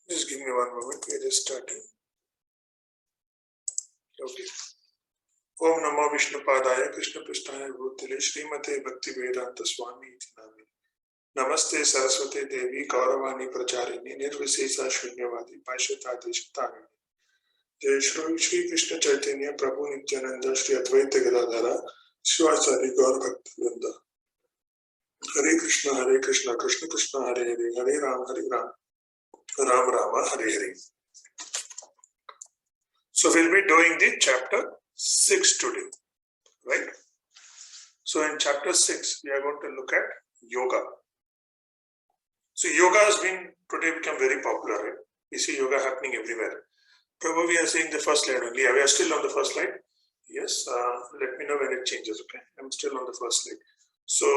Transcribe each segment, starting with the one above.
Just give me one moment. We are just starting. Okay. Om Namo Vishnu Padaya Krishna Prasthaya Bhutale Srimate Bhakti Vedanta Swami iti Nami. Namaste Saraswate Devi Kauravani Pracharini Nirvisesa Shunyavadi Paishata Deshatani. Jai Shri Krishna Chaitanya Prabhu Nityananda Shri Advaita Gadadhara Shivachari Gaur Bhakti Vrinda. Hare Krishna, Krishna Krishna, Hare Hare, Hare Ram, Ram Rama, Hare Hare. So we'll be doing the chapter 6 today, right? So in chapter 6, we are going to look at yoga. So yoga has been today become very popular, right? We see yoga happening everywhere. Probably we are seeing the first slide only. We are still on the first slide. Yes, let me know when it changes, okay? I'm still on the first slide. So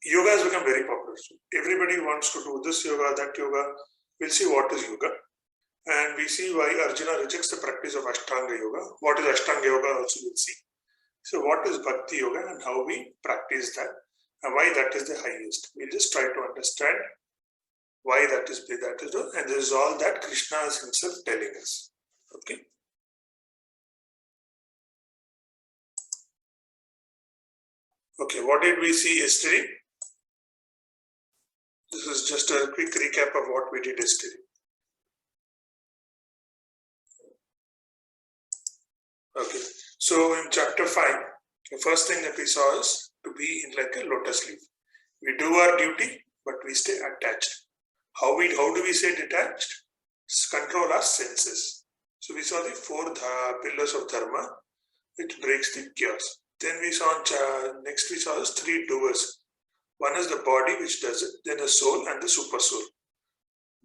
yoga has become very popular. So everybody wants to do this yoga, that yoga. We'll see what is yoga. And we see why Arjuna rejects the practice of Ashtanga Yoga. What is Ashtanga Yoga also we'll see. So what is Bhakti Yoga and how we practice that and why that is the highest. We'll just try to understand why that is done. And this is all that Krishna is himself telling us. Okay. Okay, what did we see yesterday? This is just a quick recap of what we did yesterday. Okay, so in chapter 5, the first thing that we saw is to be in like a lotus leaf. We do our duty, but we stay attached. How do we stay detached? Control our senses. So we saw the 4 pillars of dharma, which breaks the chaos. Then we saw next we saw is 3 doers. One is the body, which does it. Then the soul and the super soul.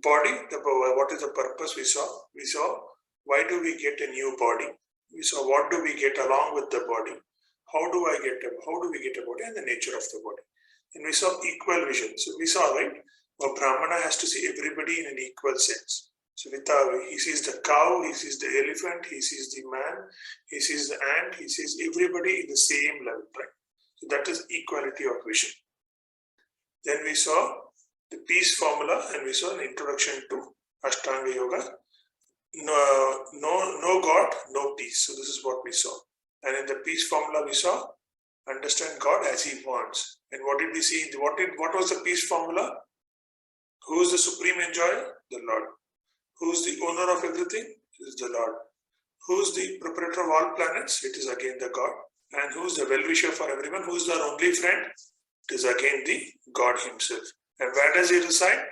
Body, what is the purpose? We saw why do we get a new body? We saw what do we get along with the body, how do we get a body, and the nature of the body. And we saw equal vision. So we saw, right, a Brahmana has to see everybody in an equal sense. So he sees the cow, he sees the elephant, he sees the man, he sees the ant, he sees everybody in the same level, right? So that is equality of vision. Then we saw the peace formula and we saw an introduction to Ashtanga Yoga. No God, no peace. So this is what we saw. And in the peace formula we saw, understand God as He wants. And what did we see? What was the peace formula? Who is the supreme enjoyer? The Lord. Who is the owner of everything? It is the Lord. Who is the proprietor of all planets? It is again the God. And who is the well-wisher for everyone? Who is our only friend? It is again the God Himself. And where does He reside?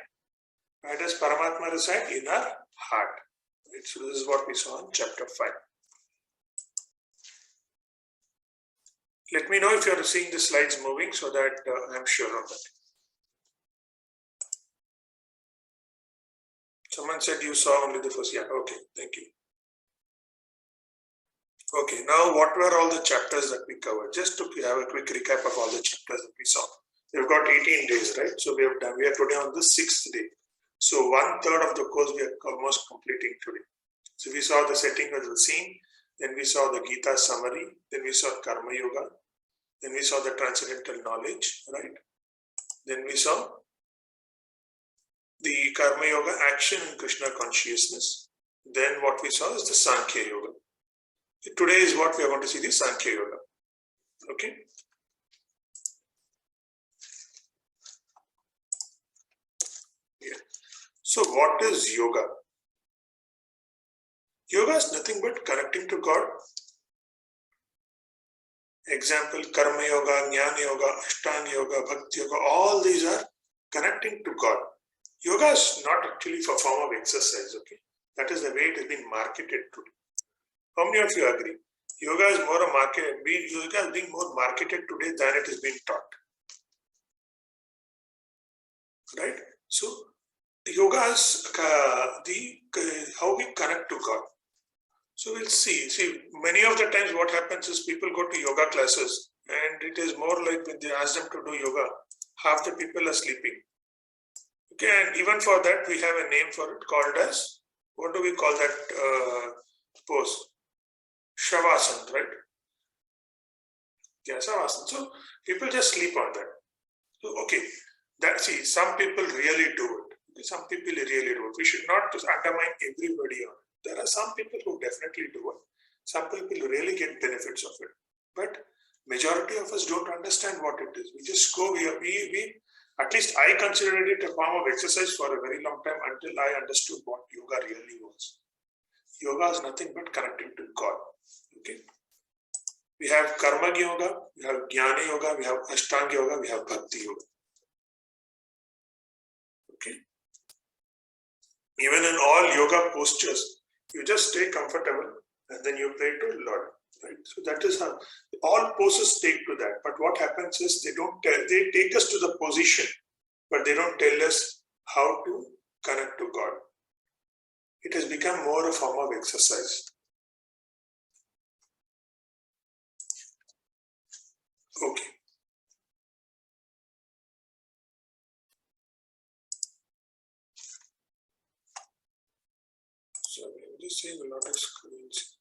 Where does Paramatma reside? In our heart. So this is what we saw in chapter 5. Let me know if you are seeing the slides moving so that I'm sure of that. Someone said you saw only the first. Yeah, okay, thank you. Okay, now what were all the chapters that we covered? Just to have a quick recap of all the chapters that we saw. We've got 18 days, right? So we are today on the 6th day. So 1/3 of the course we are almost completing today. So we saw the setting of the scene, then we saw the Gita summary, then we saw Karma Yoga, then we saw the transcendental knowledge, right? Then we saw the Karma Yoga action and Krishna consciousness. Then what we saw is the Sankhya Yoga. Today is what we are going to see, the Sankhya Yoga. Okay. Yeah. So what is yoga? Yoga is nothing but connecting to God. Example, Karma Yoga, Jnana Yoga, Ashtanga Yoga, Bhakti Yoga, all these are connecting to God. Yoga is not actually for form of exercise, okay? That is the way it has been marketed today. How many of you agree? Yoga is being more marketed today than it is being taught. Right? So, yoga is how we connect to God. So we'll see. Many of the times what happens is people go to yoga classes and it is more like when they ask them to do yoga, half the people are sleeping. Okay, and even for that we have a name for it called as, what do we call that pose? Shavasana, right? Yeah, Shavasana. So people just sleep on that. So, okay, some people really do it. Some people really do it. We should not just undermine everybody on it. There are some people who definitely do it. Some people really get benefits of it. But majority of us don't understand what it is. We just go, we at least I considered it a form of exercise for a very long time until I understood what yoga really was. Yoga is nothing but connecting to God. Okay. We have Karma Yoga, we have Jnana Yoga, we have Ashtanga Yoga, we have Bhakti Yoga. Okay. Even in all yoga postures, you just stay comfortable and then you pray to Lord. Right? So that is how all poses take to that. But what happens is they take us to the position, but they don't tell us how to connect to God. It has become more a form of exercise. Okay. So I'm just saying a lot of screens.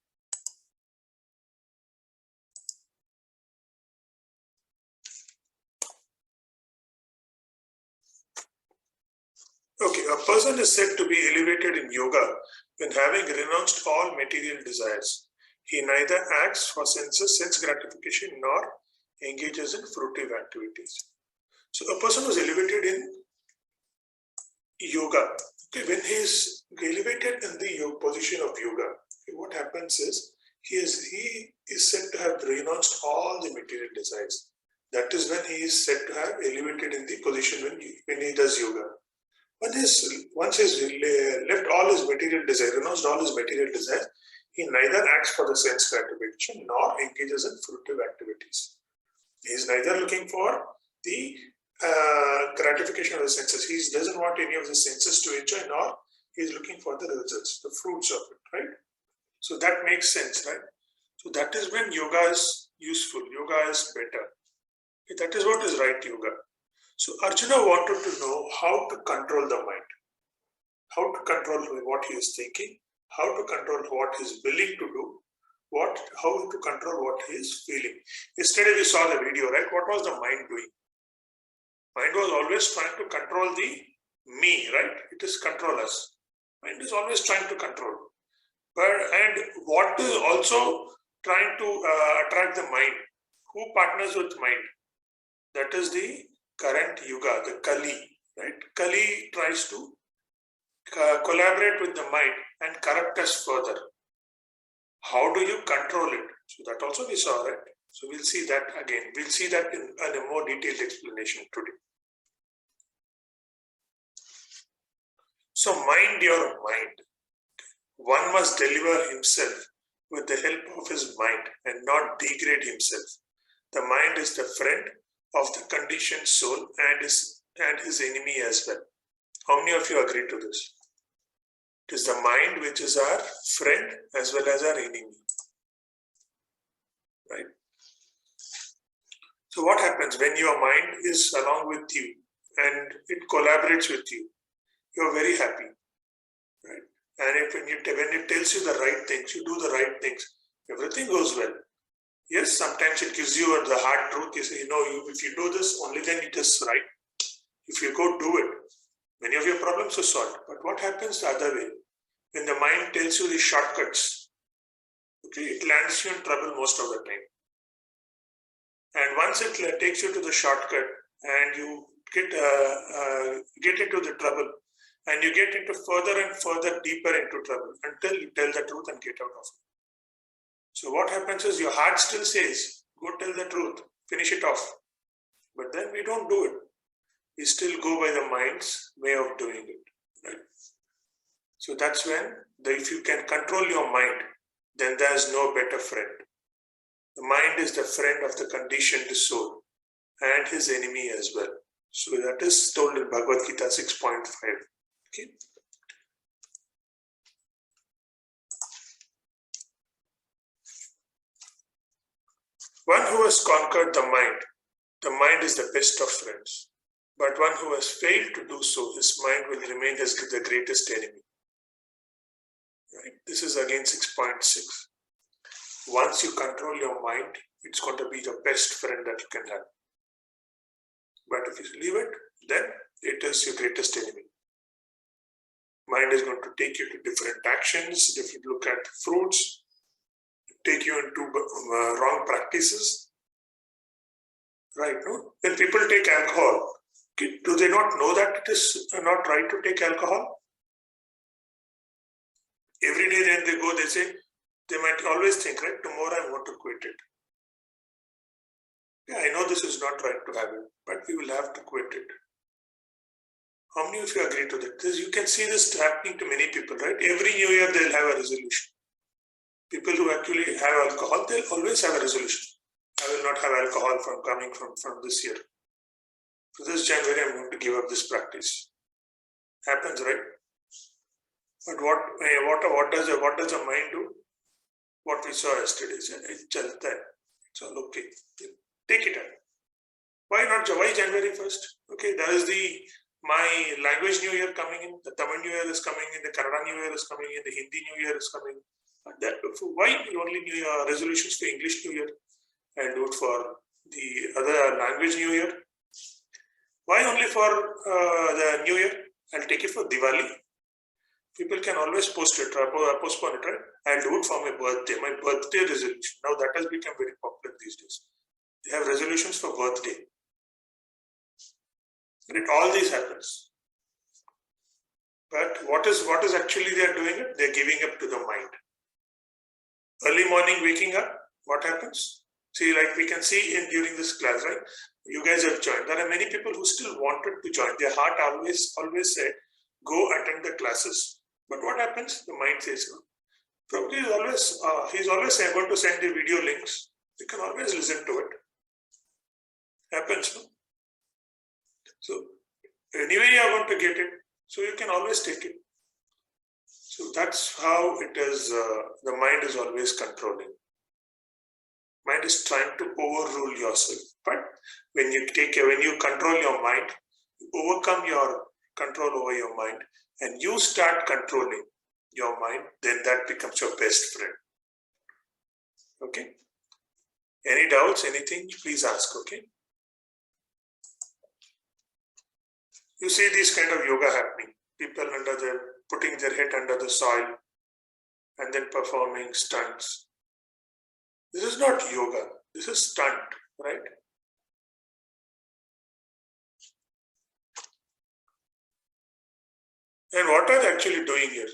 Okay, a person is said to be elevated in yoga when having renounced all material desires. He neither acts for sense gratification, nor engages in fruitive activities. So a person who is elevated in yoga, okay, when he is elevated in the position of yoga, okay, what happens is he is said to have renounced all the material desires. That is when he is said to have elevated in the position when he does yoga. Once he's left all his material desires, renounced all his material desires, he neither acts for the sense gratification nor engages in fruitive activities. He is neither looking for the gratification of the senses. He doesn't want any of the senses to enjoy, nor he is looking for the results, the fruits of it, right? So that makes sense, right? So that is when yoga is useful, yoga is better. That is what is right yoga. So Arjuna wanted to know how to control the mind, how to control what he is thinking, how to control what he is willing to do, how to control what he is feeling. Yesterday we saw the video, right? What was the mind doing? Mind was always trying to control the me, right? It is control us. Mind is always trying to control. And what is also trying to attract the mind? Who partners with mind? That is the current yuga, the Kali, right? Kali tries to collaborate with the mind and correct us further. How do you control it? So that also we saw, right? So we'll see that again. We'll see that in a more detailed explanation today. So mind your mind. One must deliver himself with the help of his mind and not degrade himself. The mind is the friend of the conditioned soul and his enemy as well. How many of you agree to this? It is the mind which is our friend as well as our enemy. Right? So what happens when your mind is along with you and it collaborates with you? You're very happy. Right? And when it tells you the right things, you do the right things, everything goes well. Yes, sometimes it gives you the hard truth. You say, if you do this, only then it is right. If you go do it, many of your problems are solved. But what happens the other way? When the mind tells you the shortcuts, okay, it lands you in trouble most of the time. And once it takes you to the shortcut and you get into the trouble, and you get into further and further deeper into trouble until you tell the truth and get out of it. So what happens is your heart still says, go tell the truth, finish it off. But then we don't do it. We still go by the mind's way of doing it. Right? So that's when, if you can control your mind, then there's no better friend. The mind is the friend of the conditioned soul and his enemy as well. So that is told in Bhagavad-Gita 6.5. Okay. One who has conquered the mind is the best of friends. But one who has failed to do so, his mind will remain as the greatest enemy. Right? This is again 6.6. Once you control your mind, it's going to be the best friend that you can have. But if you leave it, then it is your greatest enemy. Mind is going to take you to different actions, different look at fruits, take you into wrong practices. Right? No? When people take alcohol, do they not know that it is not right to take alcohol? Every day when they go, they say, they might always think, right, tomorrow I want to quit it. Yeah, I know this is not right to have it, but we will have to quit it. How many of you agree to that? You can see this happening to many people, right? Every new year they'll have a resolution. People who actually have alcohol, they'll always have a resolution. I will not have alcohol from this year. So this January I'm going to give up this practice. Happens, right? But what does a mind do? What we saw yesterday, it's all okay. Take it out. Why not? Why January 1st? Okay, that is my language New Year coming in, the Tamil New Year is coming in, the Kannada New Year is coming in, the Hindi New Year is coming in. Why only New Year resolutions for English New Year and do it for the other language New Year? Why only for the New Year? I'll take it for Diwali. People can always postpone it, right? I'll do it for my birthday resolution. Now that has become very popular these days. They have resolutions for birthday. All these happens. But what is actually they are doing it? They're giving up to the mind. Early morning waking up, what happens? See, like we can see during this class, right? You guys have joined. There are many people who still wanted to join. Their heart always said, go attend the classes. But what happens? The mind says no. Probably he's always able to send the video links. You can always listen to it. Happens, no? So anyway, you want to get it, so you can always take it. So that's how it is. The mind is always controlling. Mind is trying to overrule yourself. But when you control your mind, you overcome your control over your mind, and you start controlling your mind, then that becomes your best friend. Okay? Any doubts, anything, please ask, okay? You see this kind of yoga happening. People putting their head under the soil and then performing stunts. This is not yoga. This is stunt, right? And what are they actually doing here?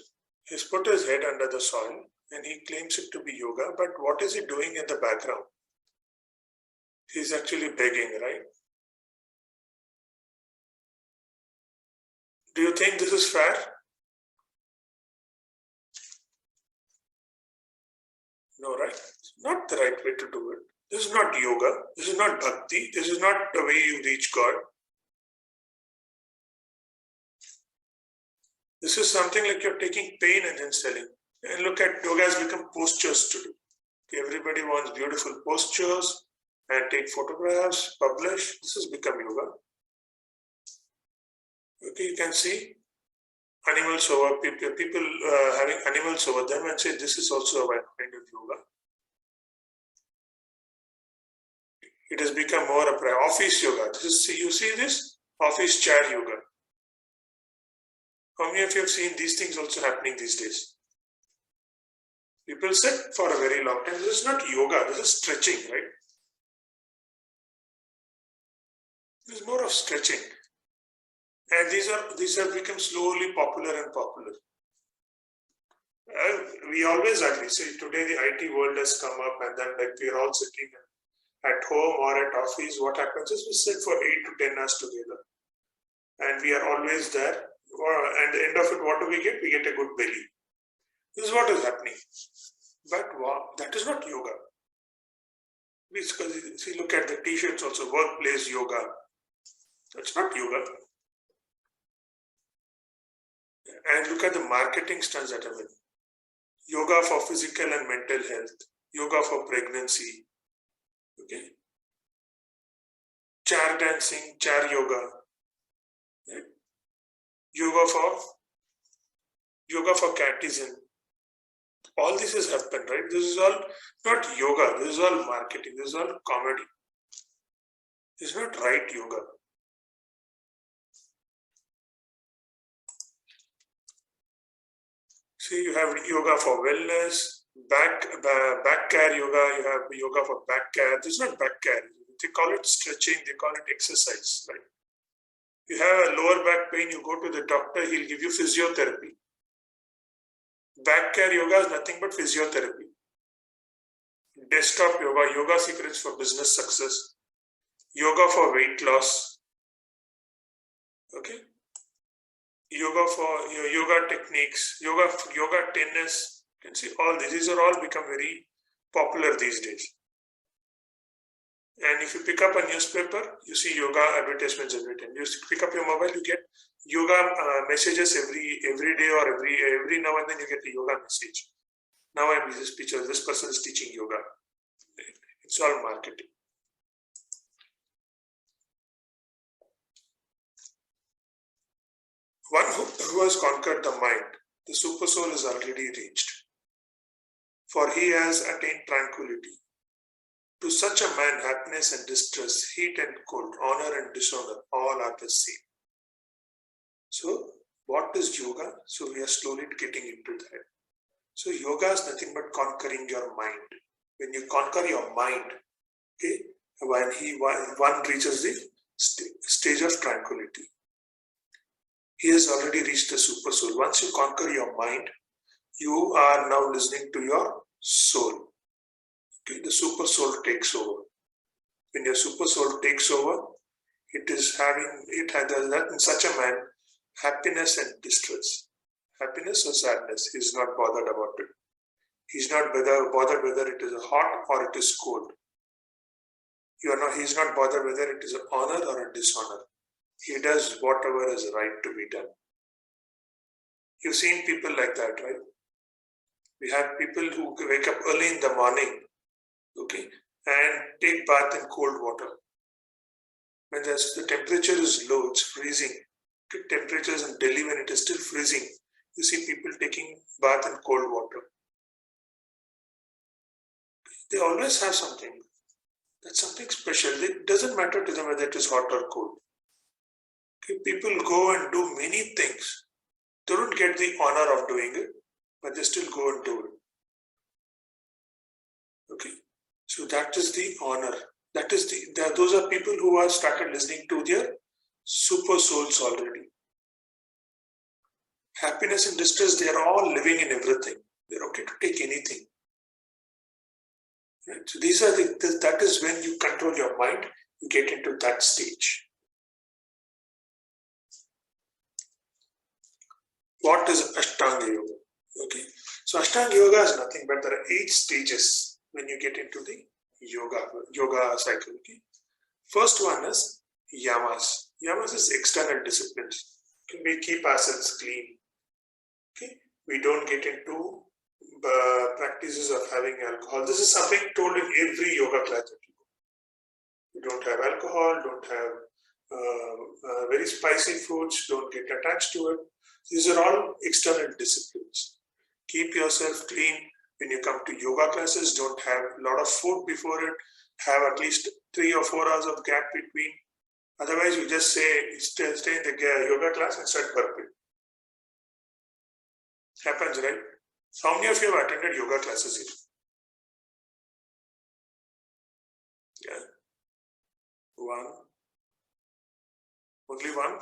He's put his head under the soil and he claims it to be yoga, but what is he doing in the background? He's actually begging, right? Do you think this is fair? No, right? It's not the right way to do it. This is not yoga. This is not bhakti. This is not the way you reach God. This is something like you're taking pain and then selling. And look at yoga has become postures to do. Okay, everybody wants beautiful postures and take photographs, publish. This has become yoga. Okay, you can see animals over people having animals over them and say this is also a kind of yoga. It has become more of an office yoga. You see this? Office chair yoga. How many of you have seen these things also happening these days? People sit for a very long time. This is not yoga, this is stretching, right? This is more of stretching. And these have become slowly popular and popular. We always agree. See, today the IT world has come up and then like we're all sitting at home or at office. What happens is we sit for 8 to 10 hours together. And we are always there. And at the end of it, what do we get? We get a good belly. This is what is happening. But wow, that is not yoga. Because see, look at the t-shirts also, workplace yoga. That's not yoga. And look at the marketing stunts that are in. Yoga for physical and mental health. Yoga for pregnancy. Okay. Chair dancing, chair yoga. Right? Yoga for catechism. All this has happened, right? This is all not yoga. This is all marketing. This is all comedy. This is not right yoga. See, you have yoga for wellness, back care yoga, you have yoga for back care. This is not back care. They call it stretching, they call it exercise, right? You have a lower back pain, you go to the doctor, he'll give you physiotherapy. Back care yoga is nothing but physiotherapy. Desktop yoga, yoga secrets for business success, yoga for weight loss, okay? Yoga for yoga techniques, yoga tennis. You can see all these are all become very popular these days. And if you pick up a newspaper, you see yoga advertisements every time. You pick up your mobile, you get yoga messages every day or every now and then you get a yoga message. Now I'm in this picture. This person is teaching yoga. It's all marketing. One who has conquered the mind, the super soul is already reached. For he has attained tranquility. To such a man, happiness and distress, heat and cold, honor and dishonor, all are the same. So, what is yoga? So, we are slowly getting into that. So, yoga is nothing but conquering your mind. When you conquer your mind, okay, when one reaches the stage of tranquility, he has already reached the super soul. Once you conquer your mind, you are now listening to your soul. Okay, the super soul takes over. When your super soul takes over, it has in such a man happiness and distress. Happiness or sadness, he is not bothered about it. He's not bothered whether it is hot or it is cold. He's not bothered whether it is an honor or a dishonor. He does whatever is right to be done. You've seen people like that, right? We have people who wake up early in the morning, okay, and take bath in cold water. When the temperature is low, it's freezing. Temperatures in Delhi when it is still freezing, you see people taking bath in cold water. They always have something. That's something special. It doesn't matter to them whether it is hot or cold. Okay, people go and do many things. They don't get the honor of doing it, but they still go and do it. Okay, so that is the honor. Those are people who have started listening to their super souls already. Happiness and distress, they are all living in everything. They're okay to take anything. Right? So that is when you control your mind, you get into that stage. What is Ashtanga Yoga? Okay, so Ashtanga Yoga is nothing but there are 8 stages when you get into the yoga cycle. Okay, first one is yamas. Yamas is external disciplines. We keep ourselves clean. Okay, we don't get into practices of having alcohol. This is something told in every yoga class that you go. You don't have alcohol, don't have very spicy foods, don't get attached to it. These are all external disciplines. Keep yourself clean. When you come to yoga classes, don't have a lot of food before it. Have at least 3 or 4 hours of gap between. Otherwise, you just stay in the yoga class and start burping. Happens, right? How many of you have attended yoga classes here? Yeah. 1. Only 1.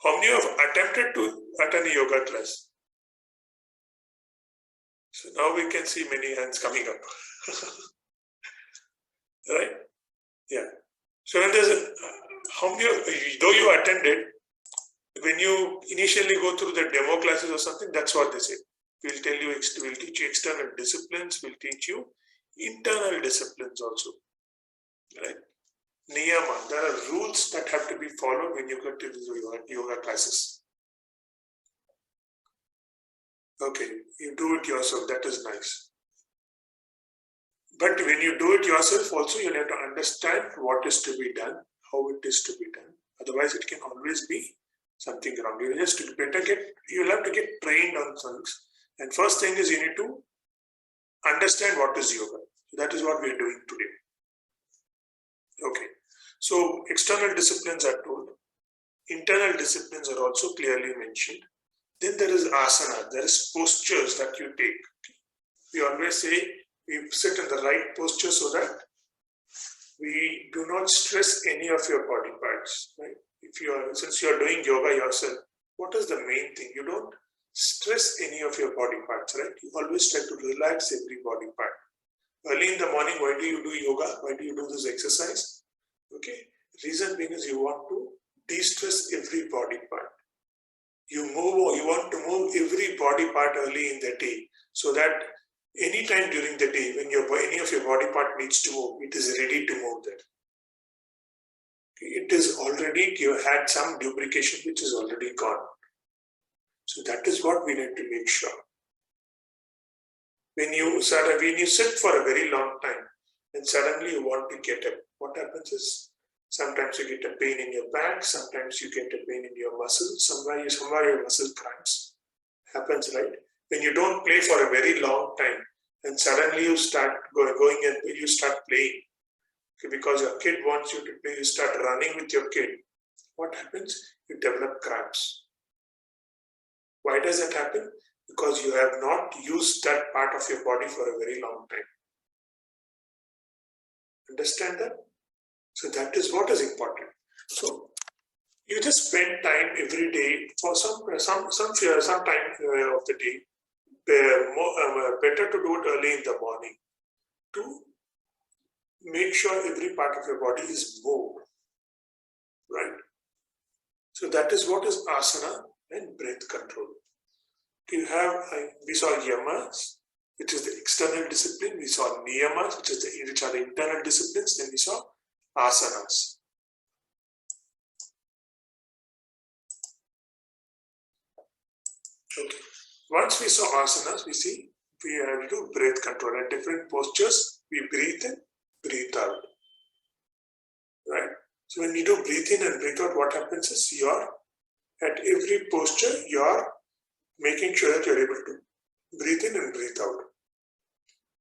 How many have attempted to attend a yoga class? So now we can see many hands coming up. Right? Yeah. So when there's how many, though you attended, when you initially go through the demo classes or something, that's what they say. We'll teach you external disciplines, we'll teach you internal disciplines also. Right? Niyama, there are rules that have to be followed when you go to the yoga classes. Okay, you do it yourself, that is nice. But when you do it yourself also, you'll have to understand what is to be done, how it is to be done. Otherwise, it can always be something wrong. You'll have to get trained on things. And first thing is you need to understand what is yoga. So that is what we are doing today. Okay. So external disciplines are told. internal disciplines are also clearly mentioned. Then there is asana, there is postures that you take. We always say we sit in the right posture so that we do not stress any of your body parts. Right? Since you are doing yoga yourself, what is the main thing? You don't stress any of your body parts, right? You always try to relax every body part. Early in the morning, why do you do yoga? Why do you do this exercise? Okay, reason being is you want to de-stress every body part. You want to move every body part early in the day so that anytime during the day when any of your body part needs to move, it is ready to move there. It is already, you had some lubrication which is already gone. So that is what we need to make sure. When you sit for a very long time and suddenly you want to get up, what happens is sometimes you get a pain in your back, sometimes you get a pain in your muscles, somewhere your muscle cramps. Happens, right? When you don't play for a very long time and suddenly you start going and you start playing, okay, because your kid wants you to play, you start running with your kid. What happens? You develop cramps. Why does that happen? Because you have not used that part of your body for a very long time. Understand that? So that is what is important. So you just spend time every day for some time of the day. Better to do it early in the morning to make sure every part of your body is moved. Right? So that is what is asana and breath control. We saw yamas, which is the external discipline. We saw niyamas, which are the internal disciplines. Then we saw asanas. Okay. Once we saw asanas, we see we have to do breath control. At different postures, we breathe in, breathe out. Right? So when you do breathe in and breathe out, what happens is at every posture, you're making sure that you're able to breathe in and breathe out.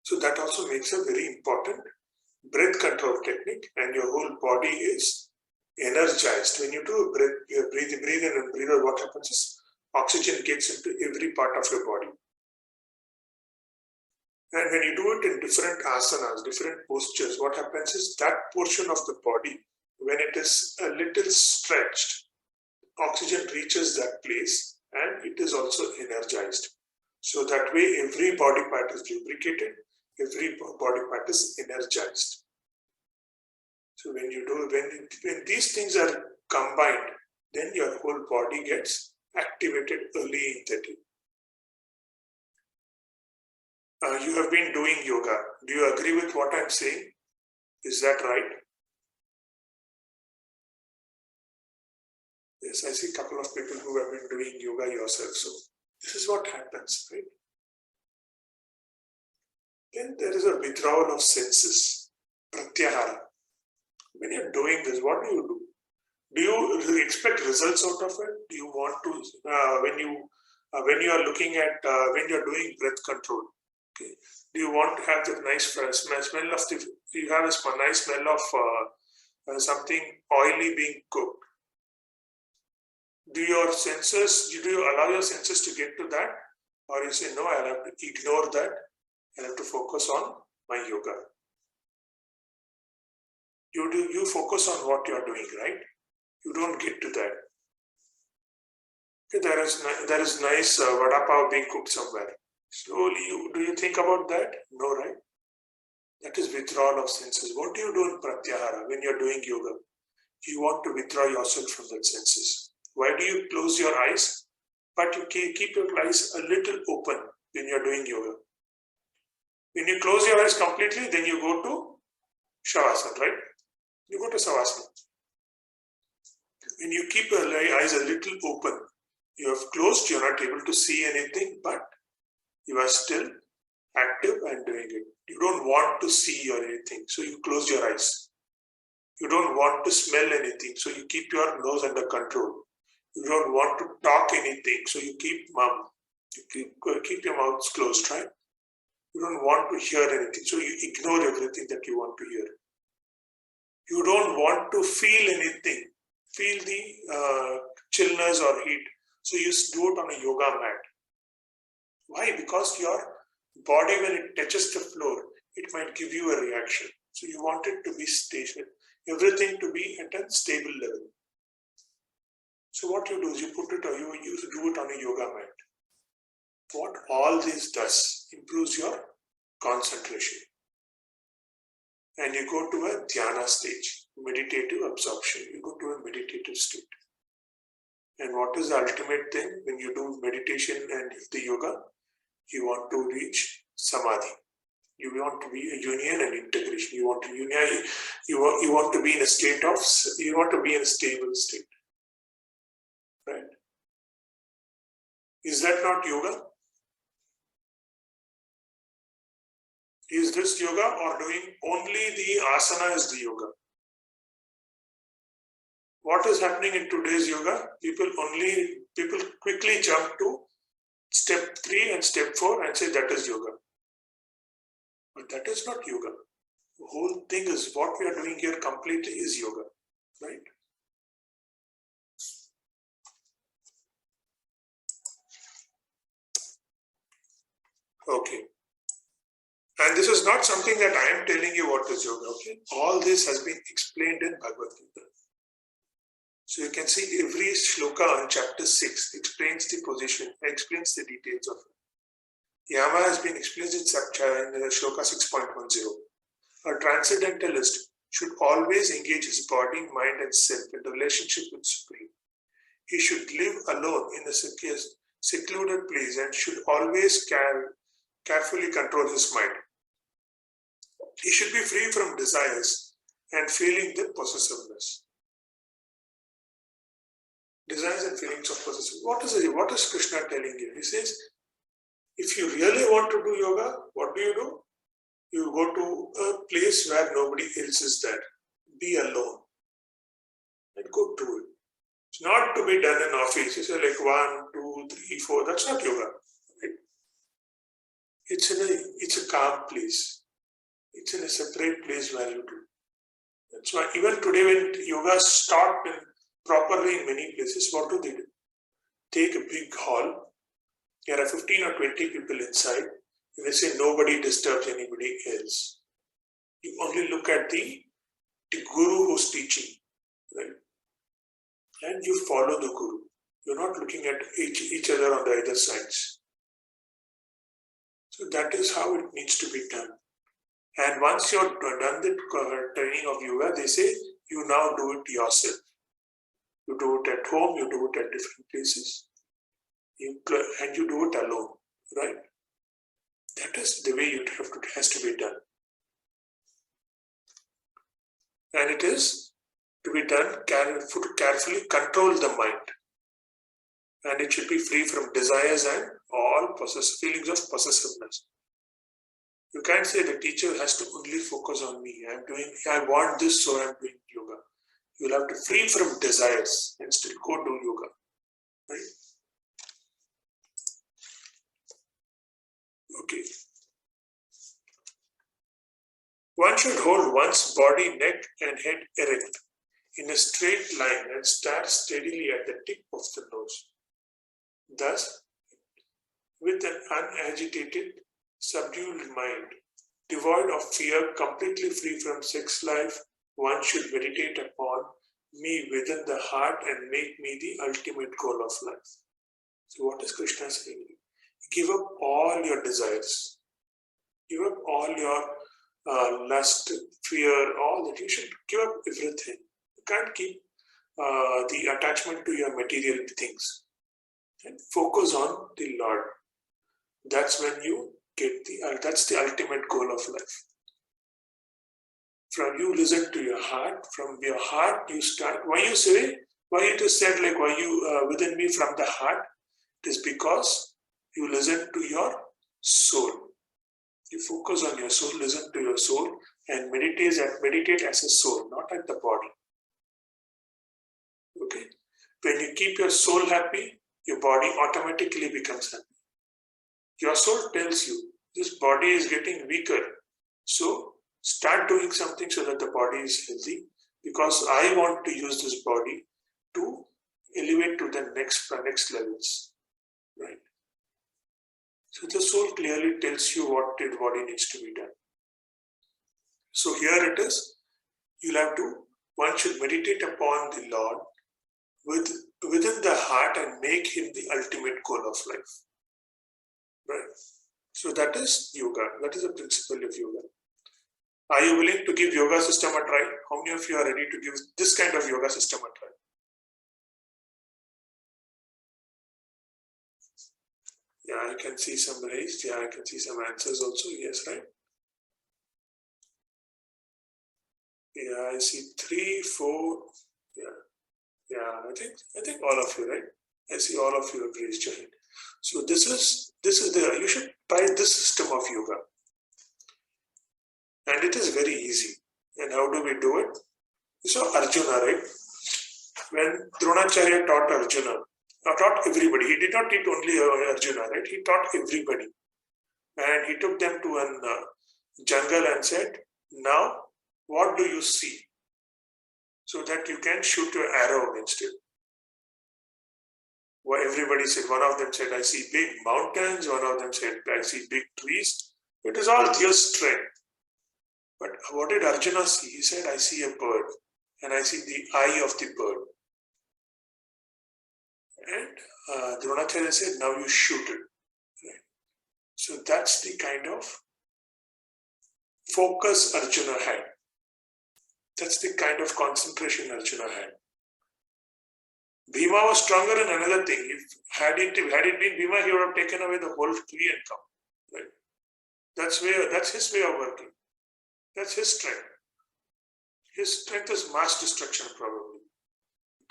So that also makes a very important breath control technique, and your whole body is energized. When you do breathe in and breathe out, what happens is oxygen gets into every part of your body. And when you do it in different asanas, different postures, what happens is that portion of the body, when it is a little stretched, oxygen reaches that place and it is also energized. So that way every body part is lubricated, every body part is energized. So when these things are combined, then your whole body gets activated early in the day. You have been doing yoga. Do you agree with what I'm saying? Is that right? Yes, I see a couple of people who have been doing yoga yourself. So this is what happens, right? Then there is a withdrawal of senses, pratyahara. When you're doing this, what do? Do you expect results out of it? Do you want to, when you are looking at, when you're doing breath control, okay, do you want to have the nice smell of you have a nice smell of something oily being cooked? Do you allow your senses to get to that? Or you say, no, I'll have to ignore that. I'll have to focus on my yoga. You focus on what you're doing, right? You don't get to that. Okay, there is nice vada pav being cooked somewhere. Slowly, do you think about that? No, right? That is withdrawal of senses. What do you do in pratyahara when you're doing yoga? You want to withdraw yourself from that senses. Why do you close your eyes? But you keep your eyes a little open when you're doing yoga. When you close your eyes completely, then you go to shavasana, right? You go to savasana. When you keep your eyes a little open, you have closed, you're not able to see anything, but you are still active and doing it. You don't want to see or anything, so you close your eyes. You don't want to smell anything, so you keep your nose under control. You don't want to talk anything, so you keep mum. You keep your mouth closed, right? You don't want to hear anything, so you ignore everything that you want to hear. You don't want to feel anything, feel the chillness or heat. So you do it on a yoga mat. Why? Because your body, when it touches the floor, it might give you a reaction. So you want it to be stable, everything to be at a stable level. So what you do is you put it, or you do it on a yoga mat. What all this does, improves your concentration. And you go to a dhyana stage, meditative absorption. You go to a meditative state. And what is the ultimate thing when you do meditation and the yoga? You want to reach samadhi. You want to be a union and integration. You want to unite. You want to be in a state of. You want to be in a stable state. Right? Is that not yoga? Is this yoga, or doing only the asana is the yoga? What is happening in today's yoga? People quickly jump to step 3 and step 4 and say that is yoga. But that is not yoga. The whole thing is what we are doing here completely is yoga, right? Okay. And this is not something that I am telling you what is yoga, okay? All this has been explained in Bhagavad-Gita. So you can see every shloka in chapter 6 explains the position, explains the details of it. Yama has been explained in shloka 6.10. A transcendentalist should always engage his body, mind and self in the relationship with Supreme. He should live alone in a secluded place and should always carefully control his mind. He should be free from desires and feeling the possessiveness. Desires and feelings of possessiveness. What is Krishna telling you? He says, if you really want to do yoga, what do? You go to a place where nobody else is there. Be alone and go do it. It's not to be done in office. It's like 1, 2, 3, 4. That's not yoga. Right? It's a calm place. It's in a separate place where you do. That's why even today when yoga started properly in many places, what do? Take a big hall. There are 15 or 20 people inside. And they say nobody disturbs anybody else. You only look at the guru who's teaching, right? And you follow the guru. You're not looking at each other on the other sides. So that is how it needs to be done. And once you're done the training of yoga, they say you now do it yourself. You do it at home, you do it at different places, and you do it alone, right? That is the way it has to be done. And it is to be done carefully, control the mind. And it should be free from desires and all feelings of possessiveness. You can't say the teacher has to only focus on me. I want this, so I'm doing yoga. You'll have to free from desires and still go do yoga. Right? Okay. One should hold one's body, neck and head erect in a straight line and stare steadily at the tip of the nose. Thus, with an unagitated, subdued mind, devoid of fear, completely free from sex life, one should meditate upon me within the heart and make me the ultimate goal of life. So what is Krishna saying? Give up all your desires. Give up all your lust, fear, all that. You should give up everything. You can't keep the attachment to your material things. And focus on the Lord. That's when you get that's the ultimate goal of life. From you listen to your heart, from your heart you start. Why it is said like why you within me from the heart? It is because you listen to your soul. You focus on your soul, listen to your soul, and meditate as a soul, not at the body. Okay? When you keep your soul happy, your body automatically becomes happy. Your soul tells you, this body is getting weaker. So start doing something so that the body is healthy, because I want to use this body to elevate to the next levels, right? So the soul clearly tells you what needs to be done. So here it is. One should meditate upon the Lord within the heart and make him the ultimate goal of life, right? So that is yoga. That is the principle of yoga. Are you willing to give yoga system a try? How many of you are ready to give this kind of yoga system a try? Yeah, I can see some raised. Yeah, I can see some answers also. Yes, right? Yeah, I see 3, 4. Yeah. I think all of you, right? I see all of you have raised your hand. So this is you should try this system of yoga. And it is very easy. And how do we do it? So Arjuna, right? When Dronacharya taught Arjuna, taught everybody, he did not teach only Arjuna, right? He taught everybody. And he took them to a jungle and said, now, what do you see? So that you can shoot your arrow against it. Well, everybody said, one of them said, I see big mountains. One of them said, I see big trees. It is all your strength. But what did Arjuna see? He said, I see a bird. And I see the eye of the bird. And Dronacharya said, now you shoot it. Right? So that's the kind of focus Arjuna had. That's the kind of concentration Arjuna had. Bhima was stronger in another thing. Had it been Bhima, he would have taken away the whole tree and come. Right? That's his way of working. That's his strength. His strength is mass destruction, probably.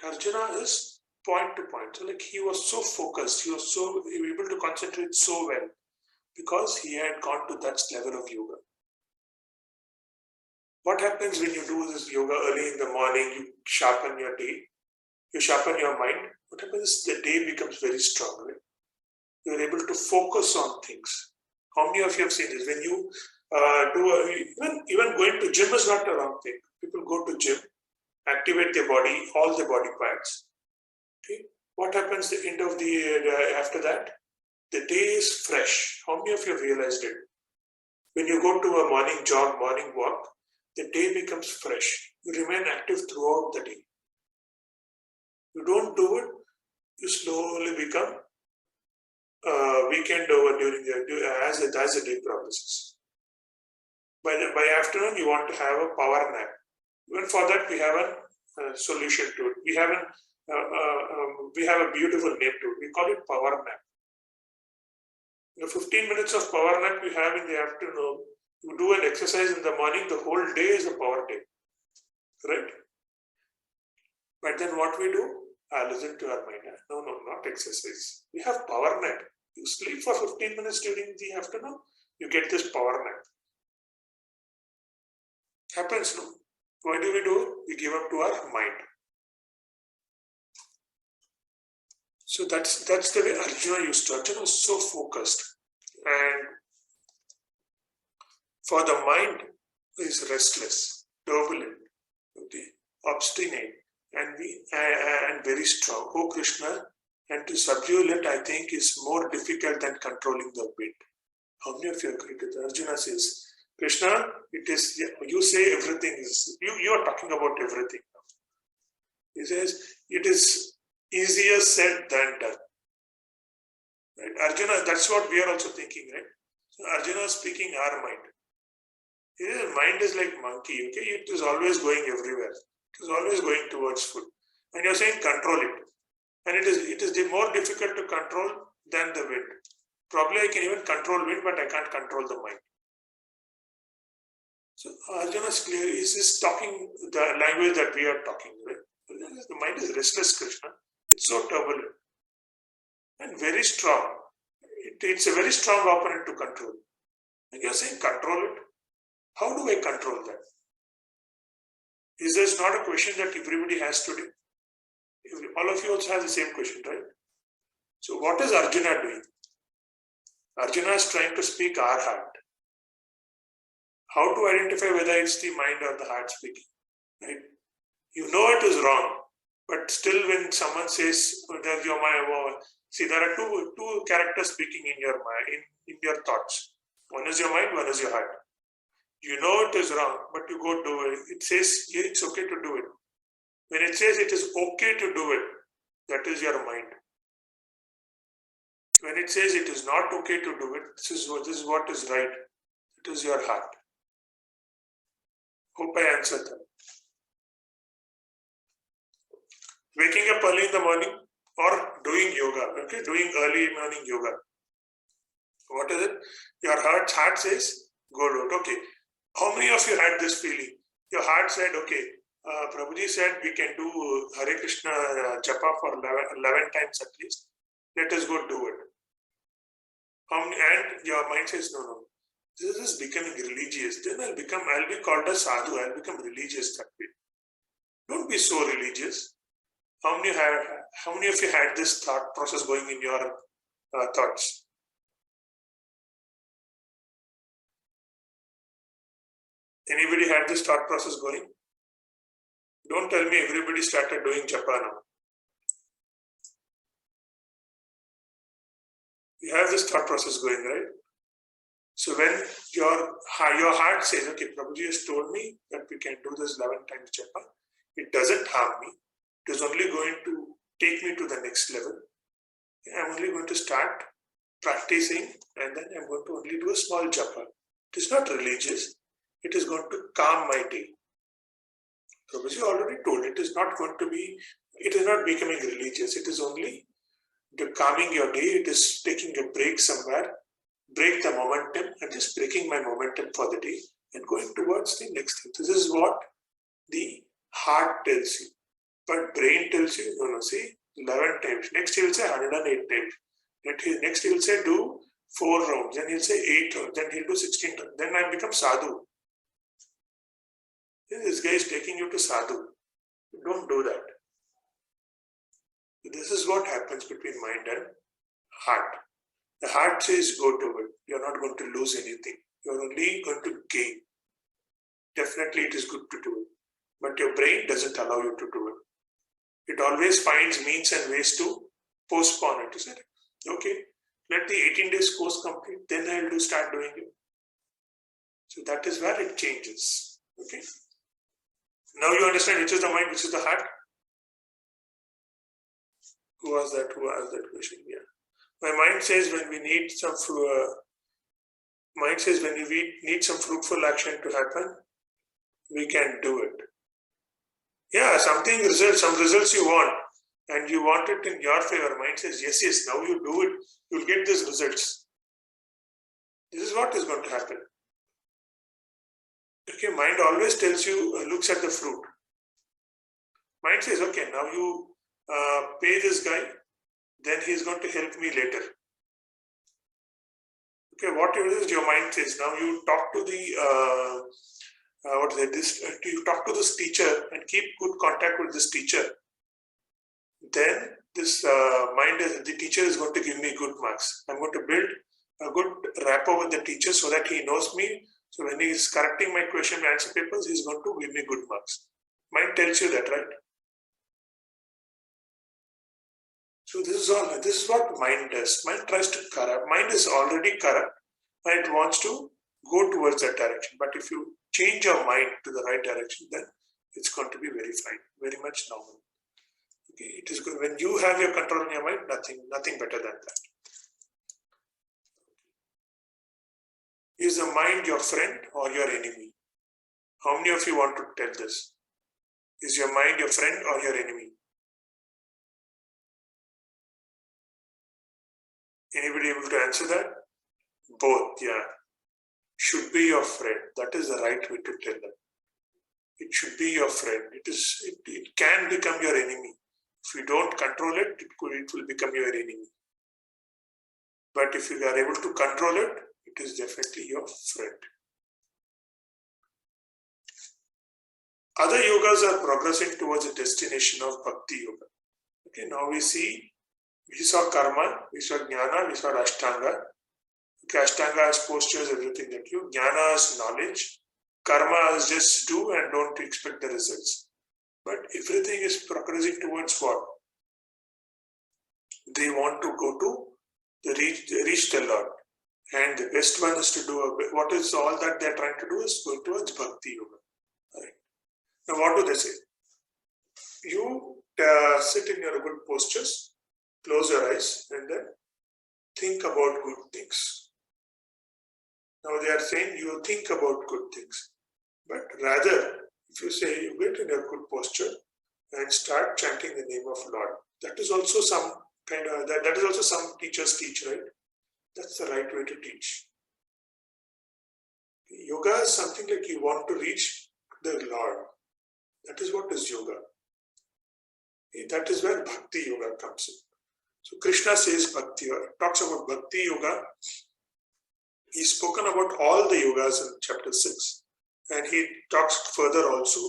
But Arjuna is point to point. So like he was so focused, he was able to concentrate so well because he had gone to that level of yoga. What happens when you do this yoga early in the morning? You sharpen your day, you sharpen your mind. What happens is the day becomes very strong. Right? You are able to focus on things. How many of you have seen this? When you even going to gym is not a wrong thing. People go to gym, activate their body, all the body parts. Okay, what happens at the end of the after that? The day is fresh. How many of you have realized it? When you go to a morning jog, morning walk, the day becomes fresh. You remain active throughout the day. You don't do it, you slowly become weekend over during as the day progresses. By afternoon, you want to have a power nap. Even for that, we have a solution to it. We have a beautiful name to it. We call it power nap. The 15 minutes of power nap you have in the afternoon, you do an exercise in the morning, the whole day is a power day. Right? But then what we do? Listen to our mind. No, not exercise. We have power nap. You sleep for 15 minutes during the afternoon, you get this power nap. Happens, no? Why do we do it? We give up to our mind. So that's the way Arjuna used to. Arjuna was so focused. And for the mind is restless, turbulent, okay, obstinate, and very strong. Oh Krishna, and to subdue it, I think, is more difficult than controlling the wind. How many of you agree to that? Arjuna says, Krishna, it is, you say everything is, you are talking about everything. He says, it is easier said than done. Right? Arjuna, that's what we are also thinking, right? So Arjuna is speaking our mind. His mind is like monkey, okay? It is always going everywhere. It is always going towards food. And you're saying control it. And it is more difficult to control than the wind. Probably I can even control wind, but I can't control the mind. So Arjuna is clear, is talking the language that we are talking, right? The mind is restless, Krishna. It's so turbulent and very strong. It's a very strong opponent to control. And you're saying control it. How do I control that? Is this not a question that everybody has today? All of you also have the same question, right? So what is Arjuna doing? Arjuna is trying to speak our heart. How to identify whether it's the mind or the heart speaking, right? You know it is wrong, But still, when someone says that your mind, see, there are two characters speaking in your mind, in your thoughts. One is your mind, one is your heart. You know it is wrong, but you go do it. It says it's okay to do it. When it says it is okay to do it, that is your mind. When it says it is not okay to do it, this is what is right. It is your heart. Hope I answered that. Waking up early in the morning or doing yoga, okay, doing early morning yoga. What is it? Your heart says, go do it. Okay. How many of you had this feeling? Your heart said, okay, Prabhuji said we can do Hare Krishna japa for 11 times at least. Let us go do it. And your mind says, no, this is becoming religious. Then I'll be called a sadhu. I'll become religious that way. Don't be so religious. How many of you had this thought process going in your thoughts? Anybody had this thought process going? Don't tell me everybody started doing japa now. You have this thought process going, right? So when your heart says, okay, Prabhuji has told me that we can do this 11 times japa, it doesn't harm me. It is only going to take me to the next level. I'm only going to start practicing and then I'm going to only do a small japa. It is not religious. It is going to calm my day. Prabhuji already told it is not becoming religious. It is only calming your day. It is taking a break somewhere, break the momentum and just breaking my momentum for the day and going towards the next thing. This is what the heart tells you. But brain tells you, no, see, 11 times. Next he will say 108 times. Next he will say do 4 rounds. Then he'll say 8 rounds. Then he'll do 16 rounds. Then I become sadhu. This guy is taking you to sadhu. Don't do that. This is what happens between mind and heart. The heart says go to it. You're not going to lose anything. You're only going to gain. Definitely it is good to do it. But your brain doesn't allow you to do it. It always finds means and ways to postpone it. Isn't it? Okay, let the 18 days course complete, then I'll start doing it. So that is where it changes. Okay. Now you understand which is the mind, which is the heart. Who was that? Who asked that question? Yeah. My mind says when we need some fruitful action to happen, we can do it. Yeah, some results you want, and you want it in your favor. Mind says, yes, now you do it, you'll get these results. This is what is going to happen. Okay, mind always tells you, looks at the fruit. Mind says, okay, now you pay this guy, then he's going to help me later. Okay, what it is, your mind says, now you talk to the you talk to this teacher and keep good contact with this teacher. Then this the teacher is going to give me good marks. I'm going to build a good rapport with the teacher so that he knows me. So when he is correcting my question and answer papers, he's going to give me good marks. Mind tells you that, right? So this is what mind does. Mind tries to corrupt. Mind is already corrupt and it wants to go towards that direction. But if you change your mind to the right direction, then it's going to be very fine, very much normal. Okay, it is good. When you have your control in your mind, nothing better than that. Is the mind your friend or your enemy? How many of you want to tell this? Is your mind your friend or your enemy? Anybody able to answer that? Both, yeah. Should be your friend. That is the right way to tell them. It should be your friend. It can become your enemy. If you don't control it, it will become your enemy. But if you are able to control it, it is definitely your friend. Other yogas are progressing towards a destination of Bhakti Yoga. Okay, now we saw karma, we saw jnana, we saw ashtanga. Okay, ashtanga has postures, everything that you. Jnana is knowledge. Karma is just do and don't expect the results. but everything is progressing towards what? They want to go to reach the Lord. And the best one is to do what is all that they're trying to do is go towards Bhakti Yoga. Right? Now, what do they say? You sit in your good postures, close your eyes, and then think about good things. Now, they are saying you think about good things. But rather, if you say you get in a good posture and start chanting the name of Lord, that is also some kind of, that is also some teachers teach, right? That's the right way to teach. Yoga is something like you want to reach the Lord. That is what is yoga. That is where Bhakti Yoga comes in. So Krishna says Bhakti Yoga, talks about Bhakti Yoga. He's spoken about all the yogas in chapter 6. And he talks further also.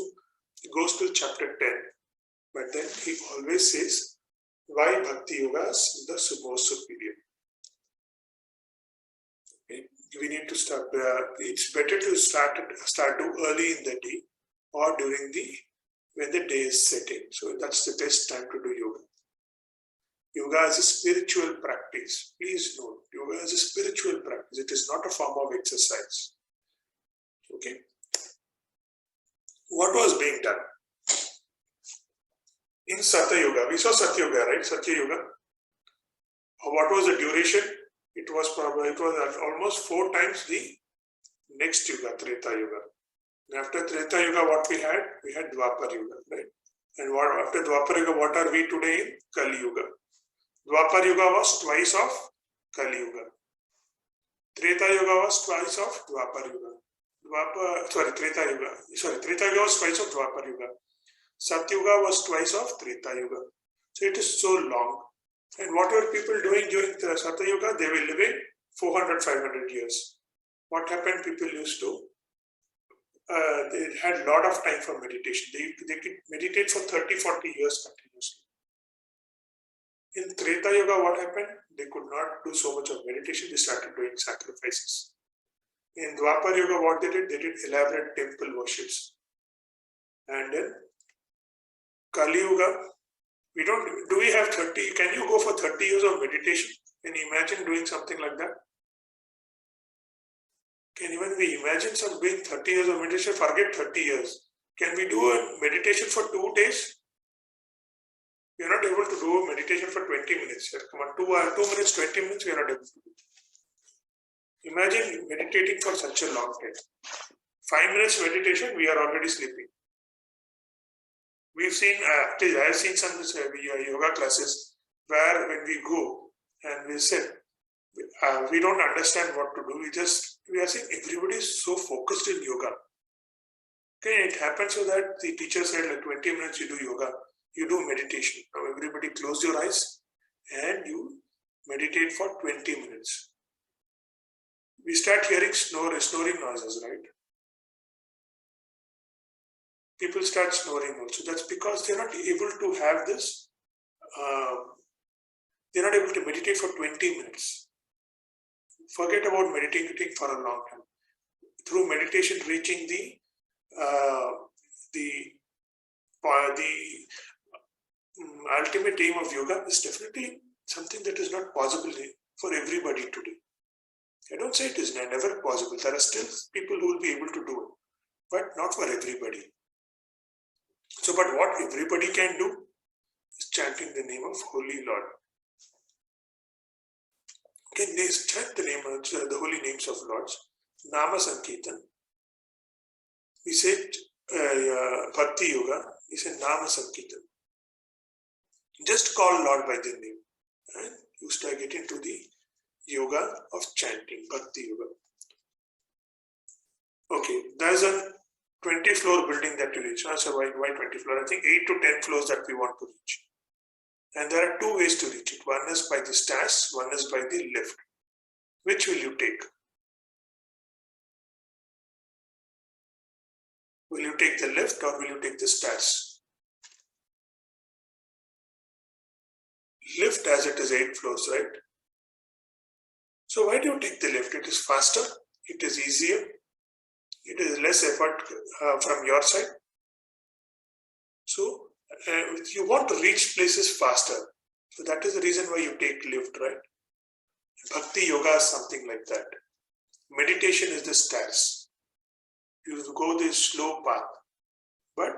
He goes to chapter 10. But then he always says why Bhakti Yoga is the most superior. Okay. We need to start. It's better to start too early in the day or during when the day is setting. So that's the best time to do yoga. Yoga is a spiritual practice. Please note, yoga is a spiritual practice. It is not a form of exercise. Okay. What was being done? In Satya Yoga, we saw Satya Yoga, right? Satya Yoga. What was the duration? It was almost 4 times the next Yoga, Treta Yoga. And after Treta Yoga, what we had? We had Dwapar Yoga, right? And after Dwapar Yoga, what are we today in? Kali Yoga. Dwapar Yoga was twice of Kali Yoga. Treta Yoga was twice of Dwapar Yoga. Treta Yoga was twice of Dwapar Yoga. Satya Yoga was twice of Treta Yoga. So it is so long. And what were people doing during the Satya Yoga? They were living 400, 500 years. What happened? People used to, they had a lot of time for meditation. They could meditate for 30, 40 years continuously. In Treta Yoga, what happened? They could not do so much of meditation. They started doing sacrifices. In Dwapar Yoga, what they did elaborate temple worships. And then Kali Yoga, do we have 30? Can you go for 30 years of meditation? Can you imagine doing something like that? Can even we imagine doing 30 years of meditation? Forget 30 years. Can we do a meditation for 2 days? We are not able to do a meditation for 20 minutes. Come on, 2 minutes, 20 minutes, we are not able to do. Imagine meditating for such a long time. 5 minutes meditation, we are already sleeping. We've seen, I have seen some yoga classes where when we go and we sit, we don't understand what to do. We are saying everybody is so focused in yoga. Okay, it happens so that the teacher said like 20 minutes you do yoga, you do meditation. Now everybody close your eyes and you meditate for 20 minutes. We start hearing snoring noises, right? People start snoring also. That's because they're not able to have this, they're not able to meditate for 20 minutes. Forget about meditating for a long time. Through meditation, reaching the ultimate aim of yoga is definitely something that is not possible for everybody today. I don't say it is never possible. There are still people who will be able to do it, but not for everybody. So, but what everybody can do is chanting the name of Holy Lord. Can they chant the name of the holy names of Lords? Nama Sankirtan. We said Bhakti Yoga. We said Nama Sankirtan. Just call Lord by the name, and you start getting into the yoga of chanting, Bhakti Yoga. Okay, there's a 20-floor building that you reach. So why 20 floors? I think 8 to 10 floors that we want to reach. And there are 2 ways to reach it. One is by the stairs, one is by the lift. Which will you take? Will you take the lift or will you take the stairs? Lift, as it is 8 floors, right? So why do you take the lift? It is faster, it is easier, it is less effort from your side. So you want to reach places faster. So that is the reason why you take lift, right? Bhakti yoga is something like that. Meditation is the stairs. You go this slow path. But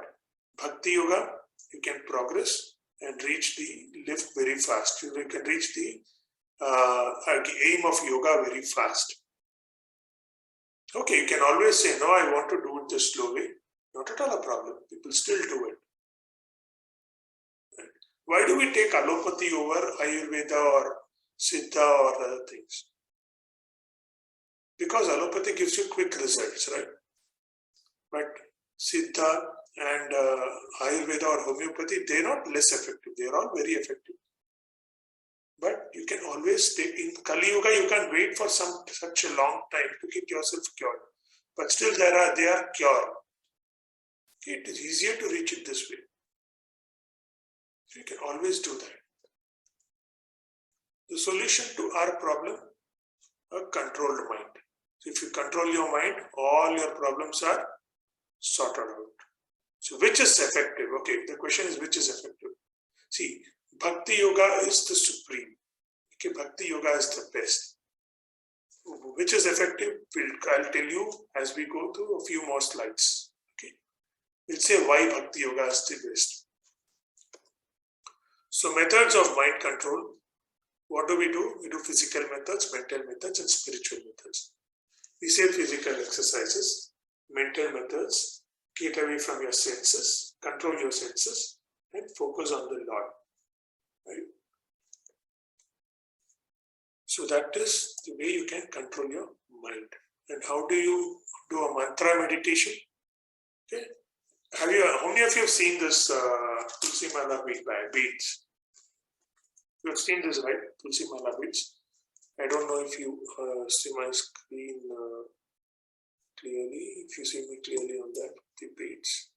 Bhakti yoga, you can progress and reach the lift very fast. You can reach the aim of yoga very fast. Okay, you can always say, no, I want to do it the slow way. Not at all a problem. People still do it. Why do we take allopathy over Ayurveda or Siddha or other things? Because allopathy gives you quick results, right? But Siddha and Ayurveda or homeopathy, they're not less effective. They're all very effective. But you can always take, in Kali Yuga, you can wait for such a long time to get yourself cured. But still they are cured. Okay, it is easier to reach it this way. So you can always do that. The solution to our problem, a controlled mind. So if you control your mind, all your problems are sorted out. So which is effective? Okay, the question is which is effective? See, Bhakti Yoga is the supreme. Okay, Bhakti Yoga is the best. Which is effective? I'll tell you as we go through a few more slides. Okay, we'll say why Bhakti Yoga is the best. So methods of mind control. What do? We do physical methods, mental methods, and spiritual methods. We say physical exercises, mental methods, get away from your senses, control your senses, and focus on the Lord. Right? So that is the way you can control your mind. And how do you do a mantra meditation? Okay. How many of you have seen this Tulsi Mala beads? You have seen this, right? Tulsi Mala beads. I don't know if you see my screen clearly. If you see me clearly on that, the beads.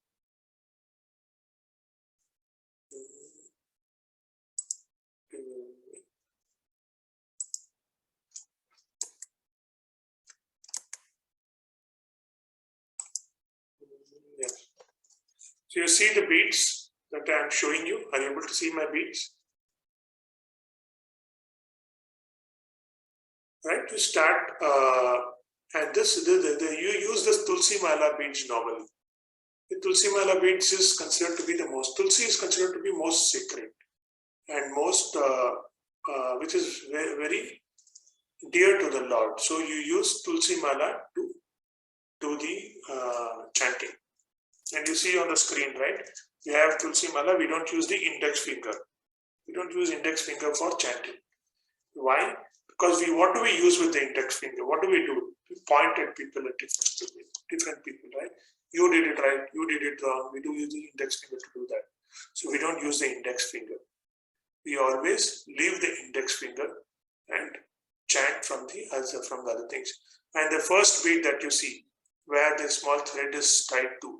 Yeah. So you see the beads that I am showing you. Are you able to see my beads? Right, you start and you use this Tulsi Mala beads normally. The Tulsi Mala beads is considered to be the most, Tulsi is considered to be most sacred and most, which is very, very dear to the Lord. So you use Tulsi Mala to do the chanting. And you see on the screen, right? We have Tulsi Mala, we don't use the index finger. We don't use index finger for chanting. Why? Because what do we use with the index finger? What do? We point at people at different people, right? You did it right, you did it wrong. We do use the index finger to do that. So we don't use the index finger. We always leave the index finger and chant from the other things. And the first bead that you see, where the small thread is tied to,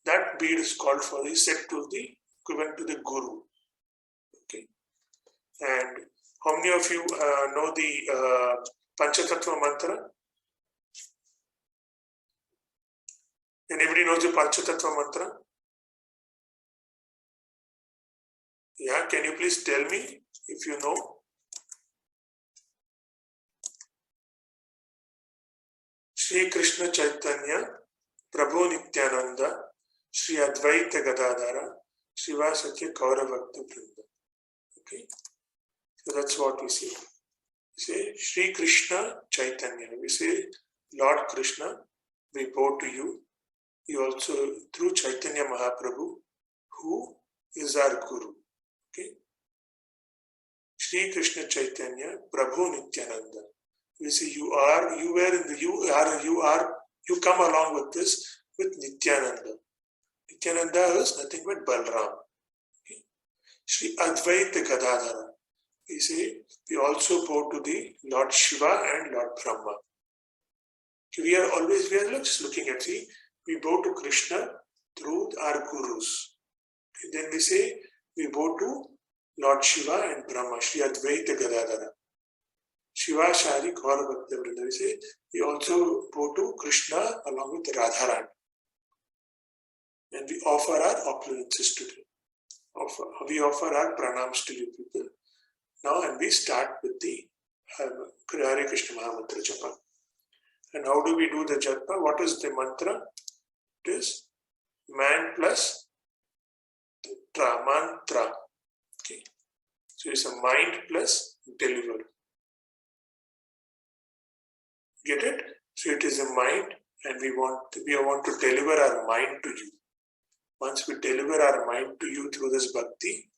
that bead is called for the set to the equivalent to the Guru. Okay, and how many of you know the Panchata Mantra? Anybody knows the Panchata Mantra? Yeah, can you please tell me if you know? Shri Krishna Chaitanya, Prabhu Nityananda, Shri Advaita Gadadhara, Shivasatya Kauravakta Vrinda. Okay, so that's what we say. We say Shri Krishna Chaitanya. We say Lord Krishna, we bow to you. You also through Chaitanya Mahaprabhu, who is our Guru. Okay, Shri Krishna Chaitanya, Prabhu Nityananda. We say you come along with this with Nityananda. Nityananda is nothing but Balram. Okay. Shri Advaita Gadadhara. We say we also bow to the Lord Shiva and Lord Brahma. Okay, we are just looking at, see, we bow to Krishna through our gurus. Okay, then we say we bow to Lord Shiva and Brahma, Shri Advaita Gadadhara. Shiva Shari Gaura Bhakta Vrinda. We say we also bow to Krishna along with Radharani. and we offer our opulences to you. We offer our pranams to you people. Now, and we start with the Hare Krishna Mahamantra Japa. And how do we do the Japa? What is the mantra? It is man plus tra, mantra. Okay. So it's a mind plus deliver. Get it? So it is a mind, and we want to deliver our mind to you. Once we deliver our mind to you through this bhakti,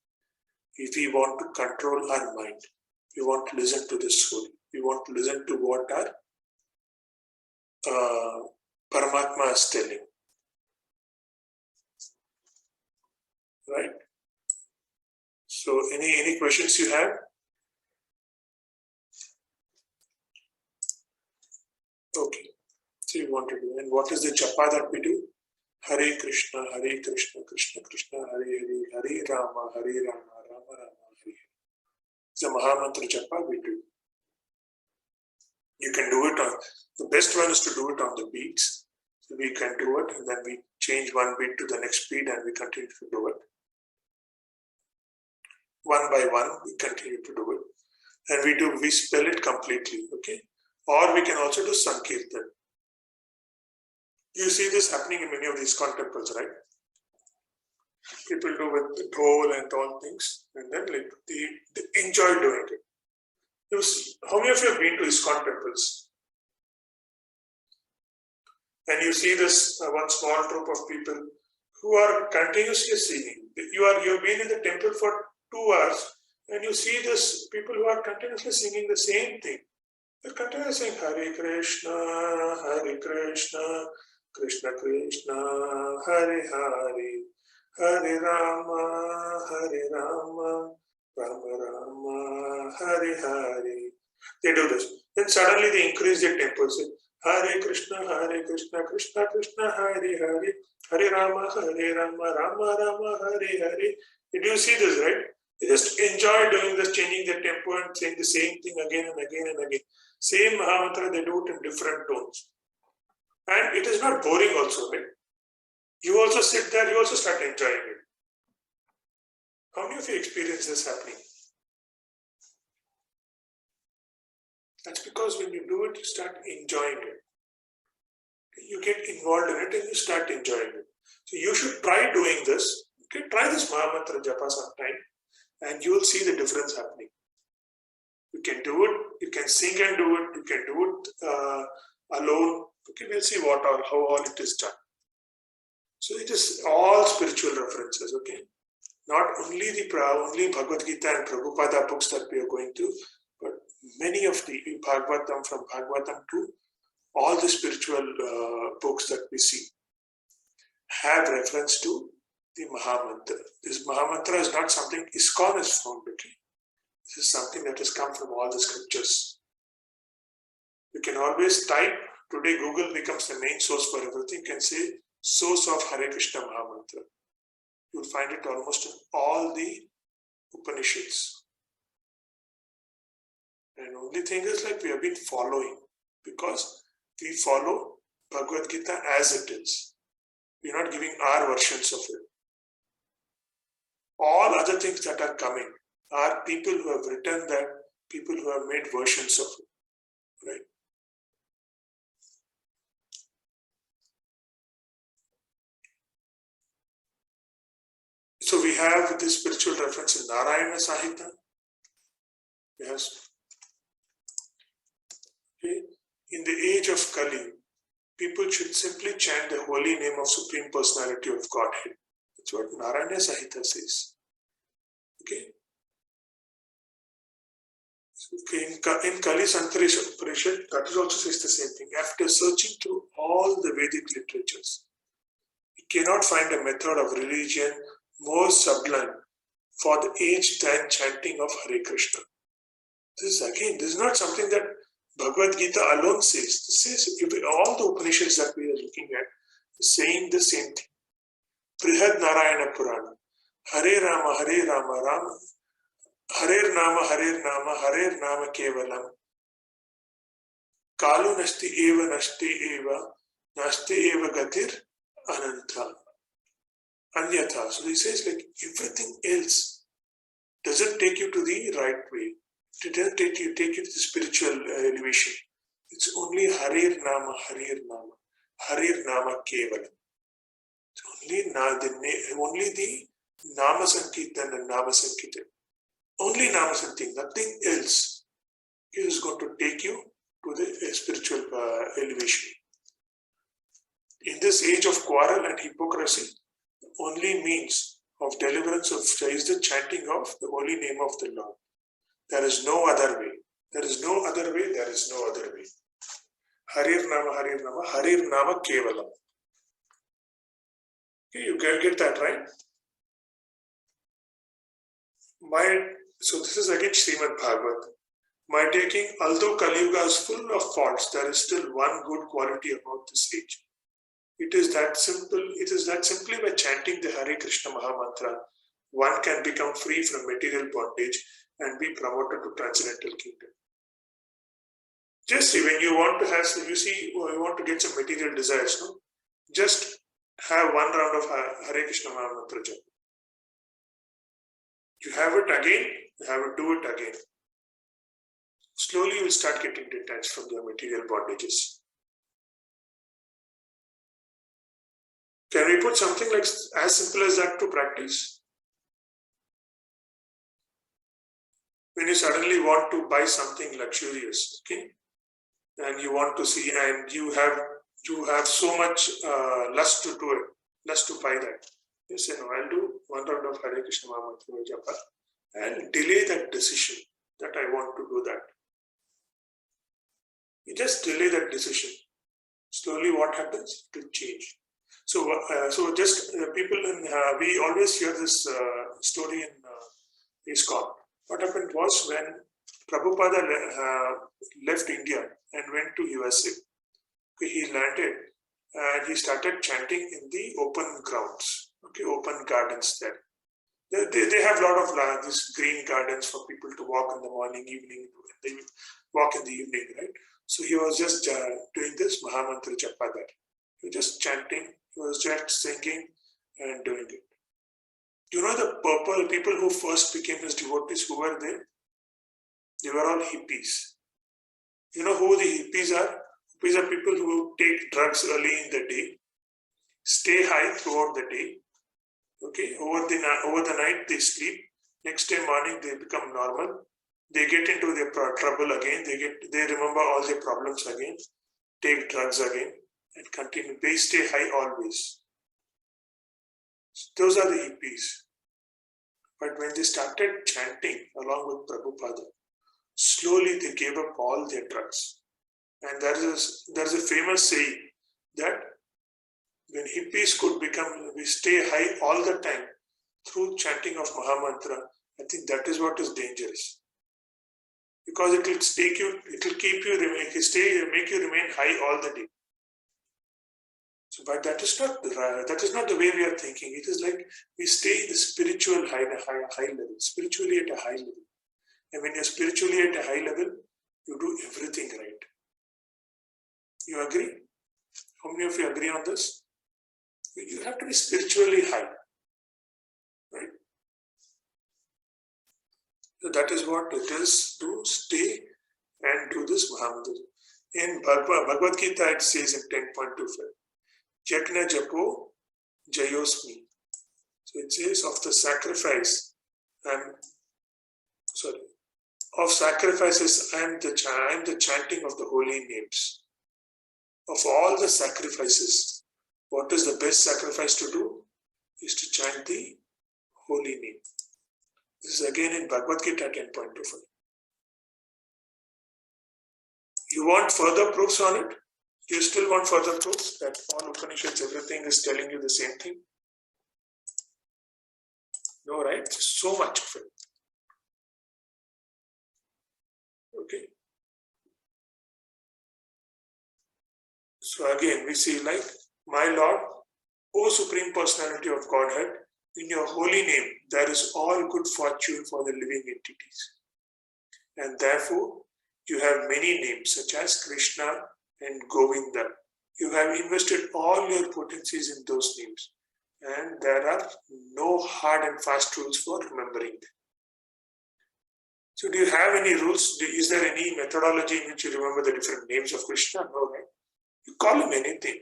if we want to control our mind, we want to listen to the soul, we want to listen to what our Paramatma is telling. Right? So any questions you have? Okay. So you want to do. And what is the japa that we do? Hare Krishna, Krishna Krishna, Hare Hare, Hare Rama, Rama Rama, Hare Hare. It's a Mahamantra japa we do. You can do it on, the best one is to do it on the beats. So we can do it, and then we change one beat to the next beat, and we continue to do it. One by one, we continue to do it. And we spell it completely, okay? Or we can also do Sankirtan. You see this happening in many of these temples, right? People do with the dhol and all things, and then like they enjoy doing it. How many of you have been to ISKCON temples? And you see this one small group of people who are continuously singing. You've been in the temple for 2 hours, and you see this people who are continuously singing the same thing. They're continuously saying Hare Krishna, Krishna Krishna, Hare Hare, Hare Rama, Rama Rama, Hare Hare. They do this. Then suddenly they increase their tempo. Say Hare Krishna, Krishna Krishna, Hare Hare, Hare Rama, Rama Rama, Hare Hare. Did you see this, right? They just enjoy doing this, changing their tempo and saying the same thing again and again and again. Same Mahamantra, they do it in different tones. And it is not boring also, right? You also sit there, you also start enjoying it. How many of you experience this happening? That's because when you do it, you start enjoying it. You get involved in it and you start enjoying it. So you should try doing this. Okay, try this Mahamantra Japa sometime, and you will see the difference happening. You can do it, you can sing and do it, you can do it alone. Okay, we'll see how all it is done. So it is all spiritual references, okay? Not only only Bhagavad-Gita and Prabhupada books that we are going to, but many of the Bhagavatam, from Bhagavatam to all the spiritual books that we see have reference to the Mahamantra. This Mahamantra is not something ISKCON has found, okay? This is something that has come from all the scriptures. You can always type, today Google becomes the main source for everything. You can say, source of Hare Krishna Mahamantra. You will find it almost in all the Upanishads. And only thing is, like, we have been following, because we follow Bhagavad Gita as it is. We are not giving our versions of it. All other things that are coming are people who have written that, people who have made versions of it, right? So we have this spiritual reference in Narayana Sahita. Yes. Okay. In the age of Kali, people should simply chant the holy name of Supreme Personality of Godhead. That's what Narayana Sahita says. Okay. Okay. In Kali Santarisha Upanishad, that also says the same thing. After searching through all the Vedic literatures, we cannot find a method of religion more sublime for the age than chanting of Hare Krishna. This is not something that Bhagavad-Gita alone says. This says all the Upanishads that we are looking at is saying the same thing. Brihad Narayana Purana. Hare Rama, Rama. Hare Nama Kevalam. Kalu Nasti Eva, Nasti Eva Gatir Ananta. Anyatha. So he says like everything else doesn't take you to the right way. It doesn't take you to the spiritual elevation. It's only Harir Nama, Harir Nama, Harir Nama Kevalam. Only the Nama Sankirtan and Nama Sankirtan. Only Nama Sankirtan, nothing else is going to take you to the spiritual elevation. In this age of quarrel and hypocrisy, the only means of deliverance is the chanting of the holy name of the Lord. There is no other way. There is no other way. There is no other way. Harir Nama, Harir Nama, Harir Nama Kevalam. Okay, you get that right? So this is again Srimad Bhagavad. My taking, although Kali Yuga is full of faults, there is still one good quality about this age. It is that simple. It is that simply by chanting the Hare Krishna Maha Mantra, one can become free from material bondage and be promoted to transcendental kingdom. Just see, when you want to have, you want to get some material desires, no? Just have one round of Hare Krishna Maha Mantra japa. You have it again, you have to do it again. Slowly you will start getting detached from your material bondages. Can we put something like as simple as that to practice? When you suddenly want to buy something luxurious, okay, and you want to see, and you have so much lust to do it, lust to buy that. You say, no, I'll do one round of Hare Krishna Maha Mantra japa and delay that decision that I want to do that. You just delay that decision. Slowly, what happens? It will change. So just people we always hear this story in ISKCON. What happened was when Prabhupada left India and went to USA, he landed and he started chanting in the open grounds, open gardens there. They have a lot of these green gardens for people to walk in the morning, evening, they walk in the evening, right? So he was just doing this Maha Mantra japa there. He was just chanting, he was just singing and doing it. You know the people who first became his devotees, who were they? They were all hippies. You know who the hippies are? Hippies are people who take drugs early in the day, stay high throughout the day. Okay, over the night they sleep. Next day morning they become normal. They get into their trouble again. They remember all their problems again. Take drugs again and continue. They stay high always. Those are the hippies. But when they started chanting along with Prabhupada, slowly they gave up all their drugs. And there's a famous saying that when hippies we stay high all the time through chanting of Maha Mantra, I think that is what is dangerous. Because it will make you remain high all the day. So, but that is not the way we are thinking. It is like we stay in the spiritual high level, spiritually at a high level. And when you're spiritually at a high level, you do everything right. You agree? How many of you agree on this? You have to be spiritually high, right? So that is what it is to stay and do this Maha Mantra. In Bhagavad-Gita, it says in 10.25, Jagna Japo Jayosmi. So it says of the sacrifice, of sacrifices, I am the chanting of the holy names. Of all the sacrifices, what is the best sacrifice to do? Is to chant the holy name. This is again in Bhagavad-Gita 10.25. You want further proofs on it? Do you still want further proofs that all Upanishads, everything is telling you the same thing? No, right? So much of it. Okay. So again, we see like, my Lord, O Supreme Personality of Godhead, in your holy name, there is all good fortune for the living entities. And therefore, you have many names such as Krishna and Govinda. You have invested all your potencies in those names. and there are no hard and fast rules for remembering them. So do you have any rules? Is there any methodology in which you remember the different names of Krishna? No, right? You call him anything.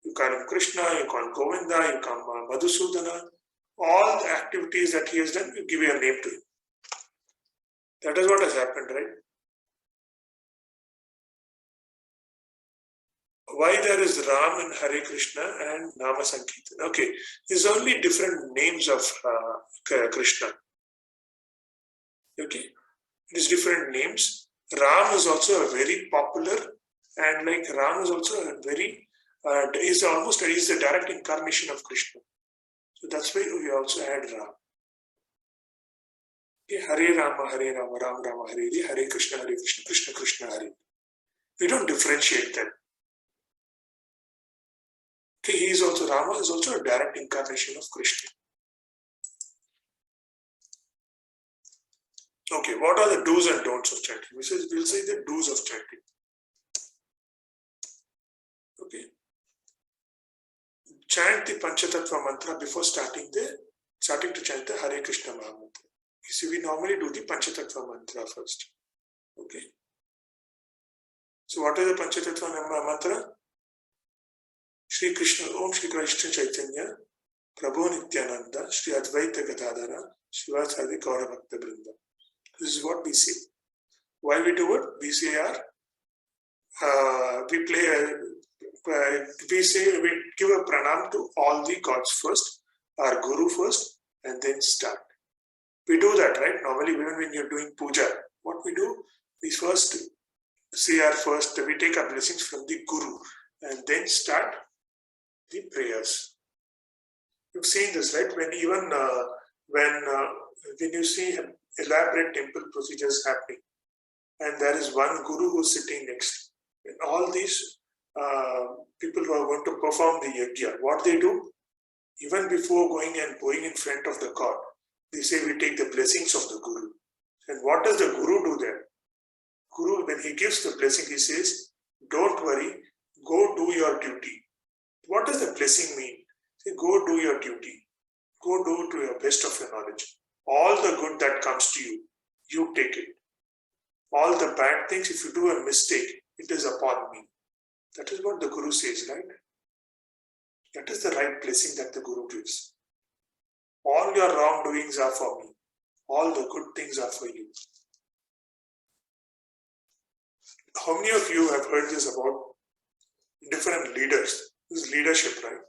You call him Krishna, you call him Govinda, you call him Madhusudana. All the activities that he has done, you give your name to him. That is what has happened, right? Why there is Ram in Hare Krishna and Nama Sankirtan? Okay, there's only different names of Krishna. Okay, it is different names. Ram is also a very popular, and like Ram is also a very is the direct incarnation of Krishna. So that's why we also add Ram. Okay, Hare Rama, Ram Rama, Hare Krishna, Krishna Krishna, Hare. We don't differentiate them. Okay, he is also Rama is also a direct incarnation of Krishna. Okay, what are the do's and don'ts of chanting? We'll say the do's of chanting. Okay. Chant the Panchata Mantra before starting to chant the Hare Krishna Mahamantra. You see, we normally do the Panchata Mantra first. Okay. So what is the Panchatattva Mantra? Shri Krishna, Om Shri Krishna Chaitanya, Prabhu Nityananda, Shri Advaita Gadadhara, Shivasadi Gaura Bhakta Brinda. This is what we say. Why we do it? We say we give a pranam to all the gods first, our Guru first, and then start. We do that, right? Normally, even when you're doing puja, what we do, we first we take our blessings from the Guru, and then start the prayers. You've seen this, right? When you see elaborate temple procedures happening, and there is one Guru who's sitting next, and all these people who are going to perform the yajna, what they do, even before going in front of the god, they say we take the blessings of the Guru. And what does the Guru do there? Guru, when he gives the blessing, he says, don't worry, go do your duty. What does the blessing mean? Say, go do your duty. Go do to your best of your knowledge. All the good that comes to you, you take it. All the bad things, if you do a mistake, it is upon me. That is what the Guru says, right? That is the right blessing that the Guru gives. All your wrongdoings are for me. All the good things are for you. How many of you have heard this about different leaders? This is leadership, right?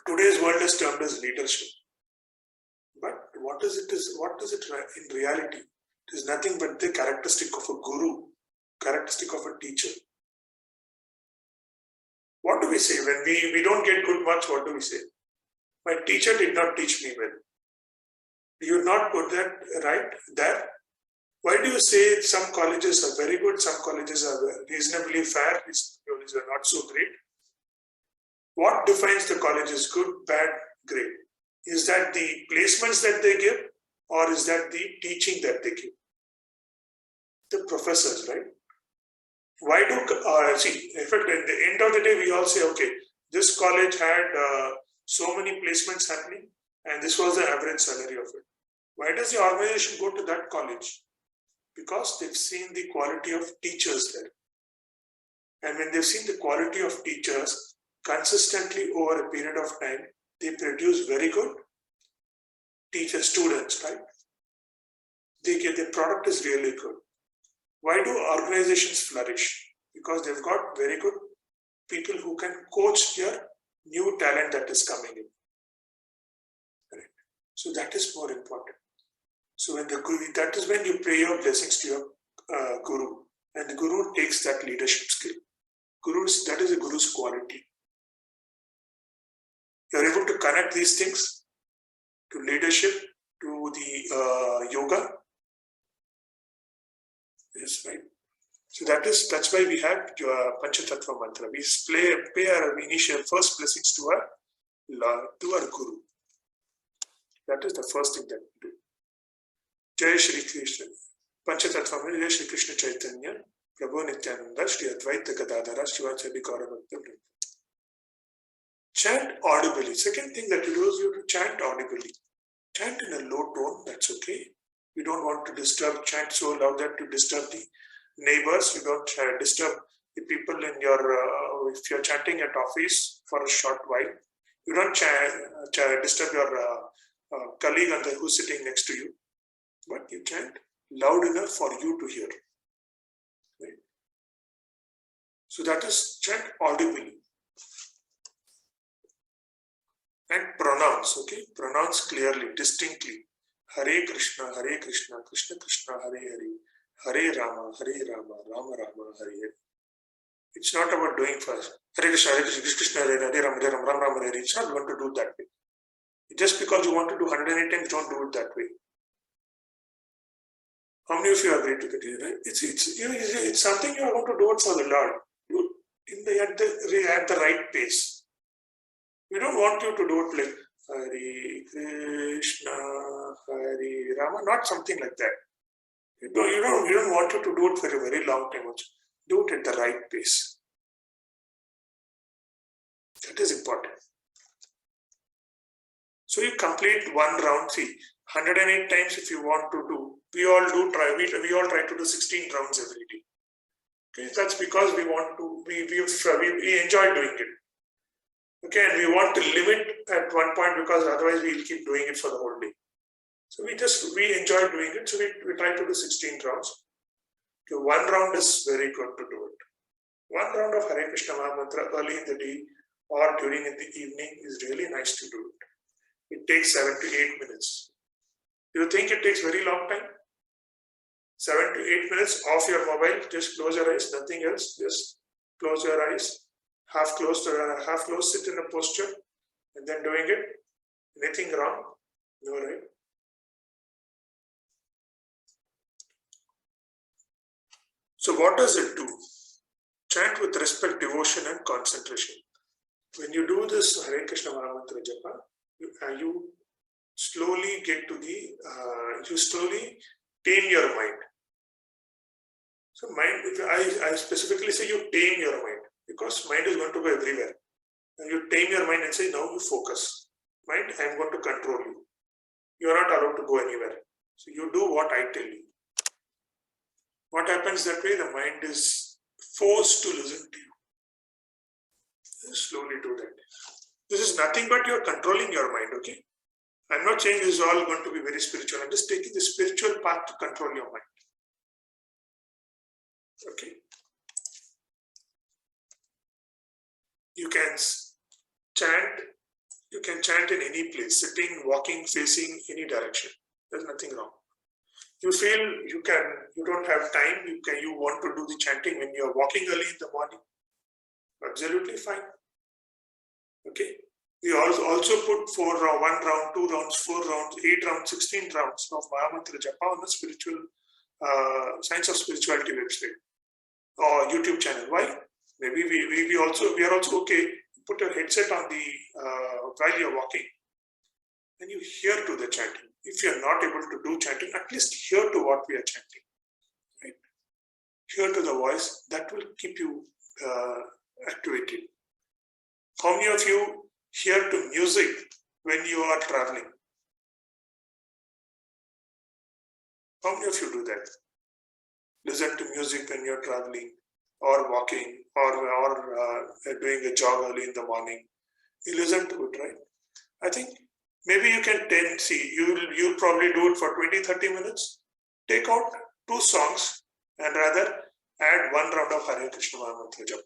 Today's world is termed as leadership. But what is it in reality? It is nothing but the characteristic of a guru, characteristic of a teacher. What do we say? When we don't get good marks, what do we say? My teacher did not teach me well. Do you not put that right there? Why do you say some colleges are very good, some colleges are reasonably fair, some colleges are not so great? What defines the college as good, bad, great? Is that the placements that they give, or is that the teaching that they give? The professors, right? Why do, in fact, at the end of the day, we all say, okay, this college had so many placements happening, and this was the average salary of it. Why does the organization go to that college? Because they've seen the quality of teachers there. And when they've seen the quality of teachers consistently over a period of time, they produce very good teacher students, right? The product is really good. Why do organizations flourish? Because they've got very good people who can coach their new talent that is coming in. Right? So that is more important. So that is when you pray your blessings to your Guru, and the Guru takes that leadership skill. That is a Guru's quality. You are able to connect these things to leadership, to the yoga. Yes, right. So that's why we have Panchatattva Mantra. We pay our initial first blessings to our Guru. That is the first thing that we do. Jai Shri Krishna. Panchatattva Mantra, Jai Shri Krishna Chaitanya, Prabhu Nityananda, Shri Advaita Gadadhara, Shivasadi Gaura Bhakta Brinda. Chant audibly. Second thing that you do is you have to chant audibly. Chant in a low tone, that's okay. You don't want to chant so loud that to disturb the neighbors. You don't disturb the people in your, if you're chanting at office for a short while. You don't disturb your colleague who's sitting next to you. But you chant loud enough for you to hear. Right? So that is chant audibly. And pronounce, okay? Pronounce clearly, distinctly. Hare Krishna, Krishna Krishna, Hare Hare. Hare Rama, Rama Rama, Hare Hare. It's not about doing first. Hare Krishna, Krishna, Hare Rama, Rama Rama, Hare Hare. It's not going to do that way. Just because you want to do 108 times, don't do it that way. How many of you agree to that? Right? It's something you are going to do it for the Lord. Do it at the right pace. We don't want you to do it like Hare Krishna, Hare Rama, not something like that. You don't want you to do it for a very long time. Do it at the right pace. That is important. So you complete one round. See, 108 times if you want to do. We all try to do 16 rounds every day. Okay, that's because we want to. We enjoy doing it. Okay, and we want to limit at one point because otherwise we'll keep doing it for the whole day. So we enjoy doing it. So we try to do 16 rounds. Okay, one round is very good to do it. One round of Hare Krishna Mantra early in the day or during in the evening is really nice to do it. It takes 7 to 8 minutes. Do you think it takes very long time? 7 to 8 minutes off your mobile. Just close your eyes. Nothing else. Just close your eyes. Half closed, sit in a posture, and then doing it. Anything wrong? No, right? So what does it do? Chant with respect, devotion, and concentration. When you do this Hare Krishna Mantra Japa, you slowly get to you slowly tame your mind. So mind, I specifically say you tame your mind. Because mind is going to go everywhere. And you tame your mind and say, now you focus. Mind, I am going to control you. You are not allowed to go anywhere. So you do what I tell you. What happens that way? The mind is forced to listen to you. Slowly do that. This is nothing but you are controlling your mind, okay? I'm not saying this is all going to be very spiritual. I'm just taking the spiritual path to control your mind. Okay? You can chant in any place, sitting, walking, facing any direction. There's nothing wrong. You feel you don't have time, you want to do the chanting when you're walking early in the morning. Absolutely fine. Okay. We also put 1 round, 2 rounds, 4 rounds, 8 rounds, 16 rounds of Mahamantra Japa on the spiritual Science of Spirituality website or YouTube channel. Why? Maybe we are also okay. Put your headset on while you're walking, and you hear to the chanting. If you're not able to do chanting, at least hear to what we are chanting. Right? Hear to the voice. That will keep you activated. How many of you hear to music when you are traveling? How many of you do that? Listen to music when you're traveling, or walking, or doing a jog early in the morning. You listen to it, right? I think maybe you can you'll probably do it for 20-30 minutes. Take out 2 songs and rather add 1 round of Hare Krishna Mantra Japa.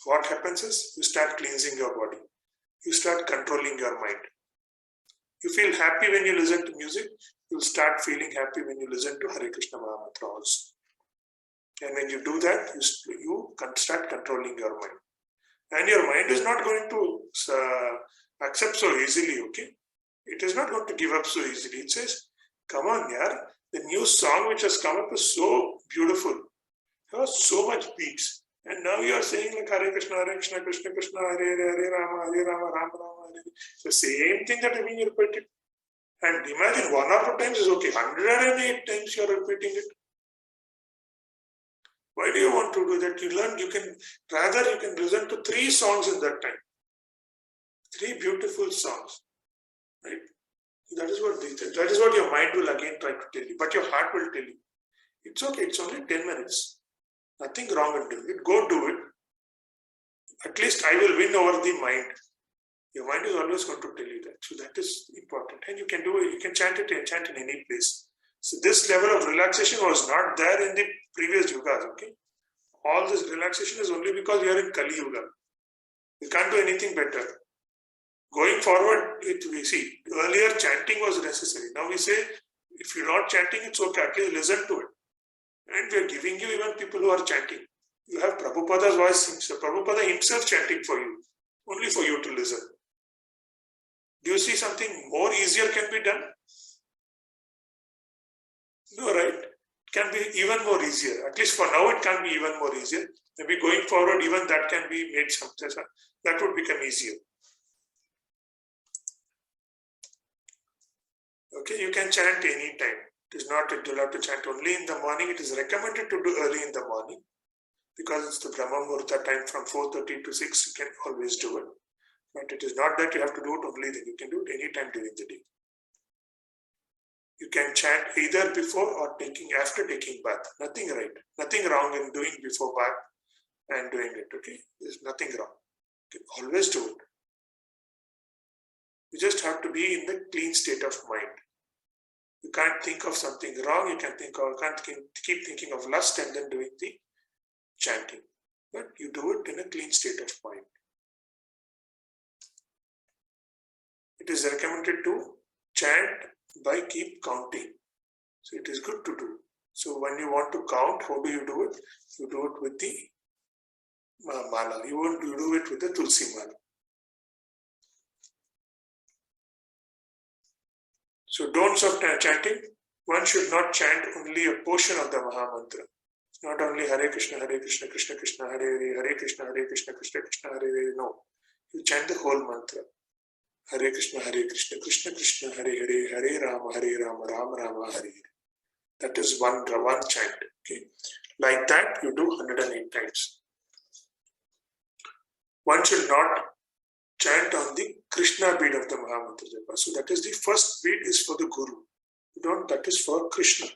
What happens is you start cleansing your body. You start controlling your mind. You feel happy when you listen to music. You'll start feeling happy when you listen to Hare Krishna Mantra also. And when you do that, you start controlling your mind. And your mind is not going to accept so easily, okay? It is not going to give up so easily. It says, come on, yaar, the new song which has come up is so beautiful. There was so much beats. And now you are saying like Hare Krishna, Krishna Krishna, Hare Rama, Rama Rama, Hare. The same thing that is being repeated. And imagine 1 or 2 times is okay. 108 times you are repeating it. Why do you want to do that? You can listen to 3 songs in that time. 3 beautiful songs, right? That is what your mind will again try to tell you, but your heart will tell you, it's okay, it's only 10 minutes. Nothing wrong in doing it. Go do it. At least I will win over the mind. Your mind is always going to tell you that. So that is important. And you can do it, you can chant in any place. So this level of relaxation was not there in the previous yugas, okay? All this relaxation is only because we are in Kali Yuga. We can't do anything better. Going forward, we see, earlier chanting was necessary. Now we say, if you're not chanting, it's okay, at least listen to it. And we are giving you even people who are chanting. You have Prabhupada's voice himself, Prabhupada himself chanting for you, only for you to listen. Do you see something more easier can be done? No, right? It can be even more easier. At least for now, it can be even more easier. Maybe going forward, even that can be made something. That would become easier. Okay, you can chant any time. It is not that you'll have to chant only in the morning. It is recommended to do early in the morning because it's the Brahma Muhurta time from 4:30 to 6. You can always do it. But it is not that you have to do it only then. You can do it any time during the day. You can chant either before or after taking bath. Nothing right. Nothing wrong in doing before bath and doing it. Okay, there's nothing wrong. You can always do it. You just have to be in the clean state of mind. You can't think of something wrong. You can't keep thinking of lust and then doing the chanting. But you do it in a clean state of mind. It is recommended to chant by keep counting. So it is good to do. So when you want to count, how do you do it? You do it with the mala. You do it with the tulsi mala. So don'ts of chanting. One should not chant only a portion of the Maha Mantra. It's not only Hare Krishna, Krishna Krishna, Hare Hare, Hare Krishna, Krishna Krishna, Hare Hare. No. You chant the whole mantra. Hare Krishna, Krishna Krishna, Hare Hare, Hare Rama, Rama Rama, Hare Hare. That is one chant. Okay, like that you do 108 times. One should not chant on the Krishna bead of the Maha Mantra Japa. So that is the first bead is for the Guru. That is for Krishna.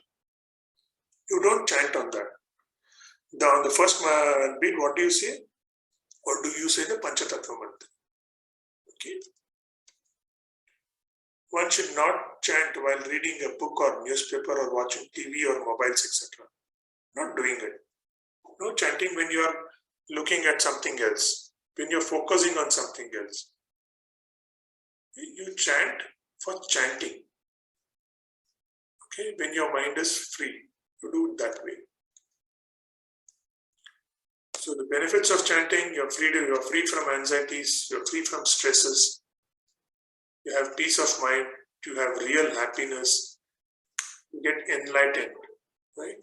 You don't chant on that. On the first bead, what do you say? Or do you say the Panchata Mantra? Okay. One should not chant while reading a book or newspaper or watching TV or mobiles, etc. Not doing it. No chanting when you are looking at something else, when you're focusing on something else. You chant for chanting. Okay, when your mind is free, you do it that way. So the benefits of chanting, you're free from anxieties, you're free from stresses. You have peace of mind, you have real happiness, you get enlightened, right?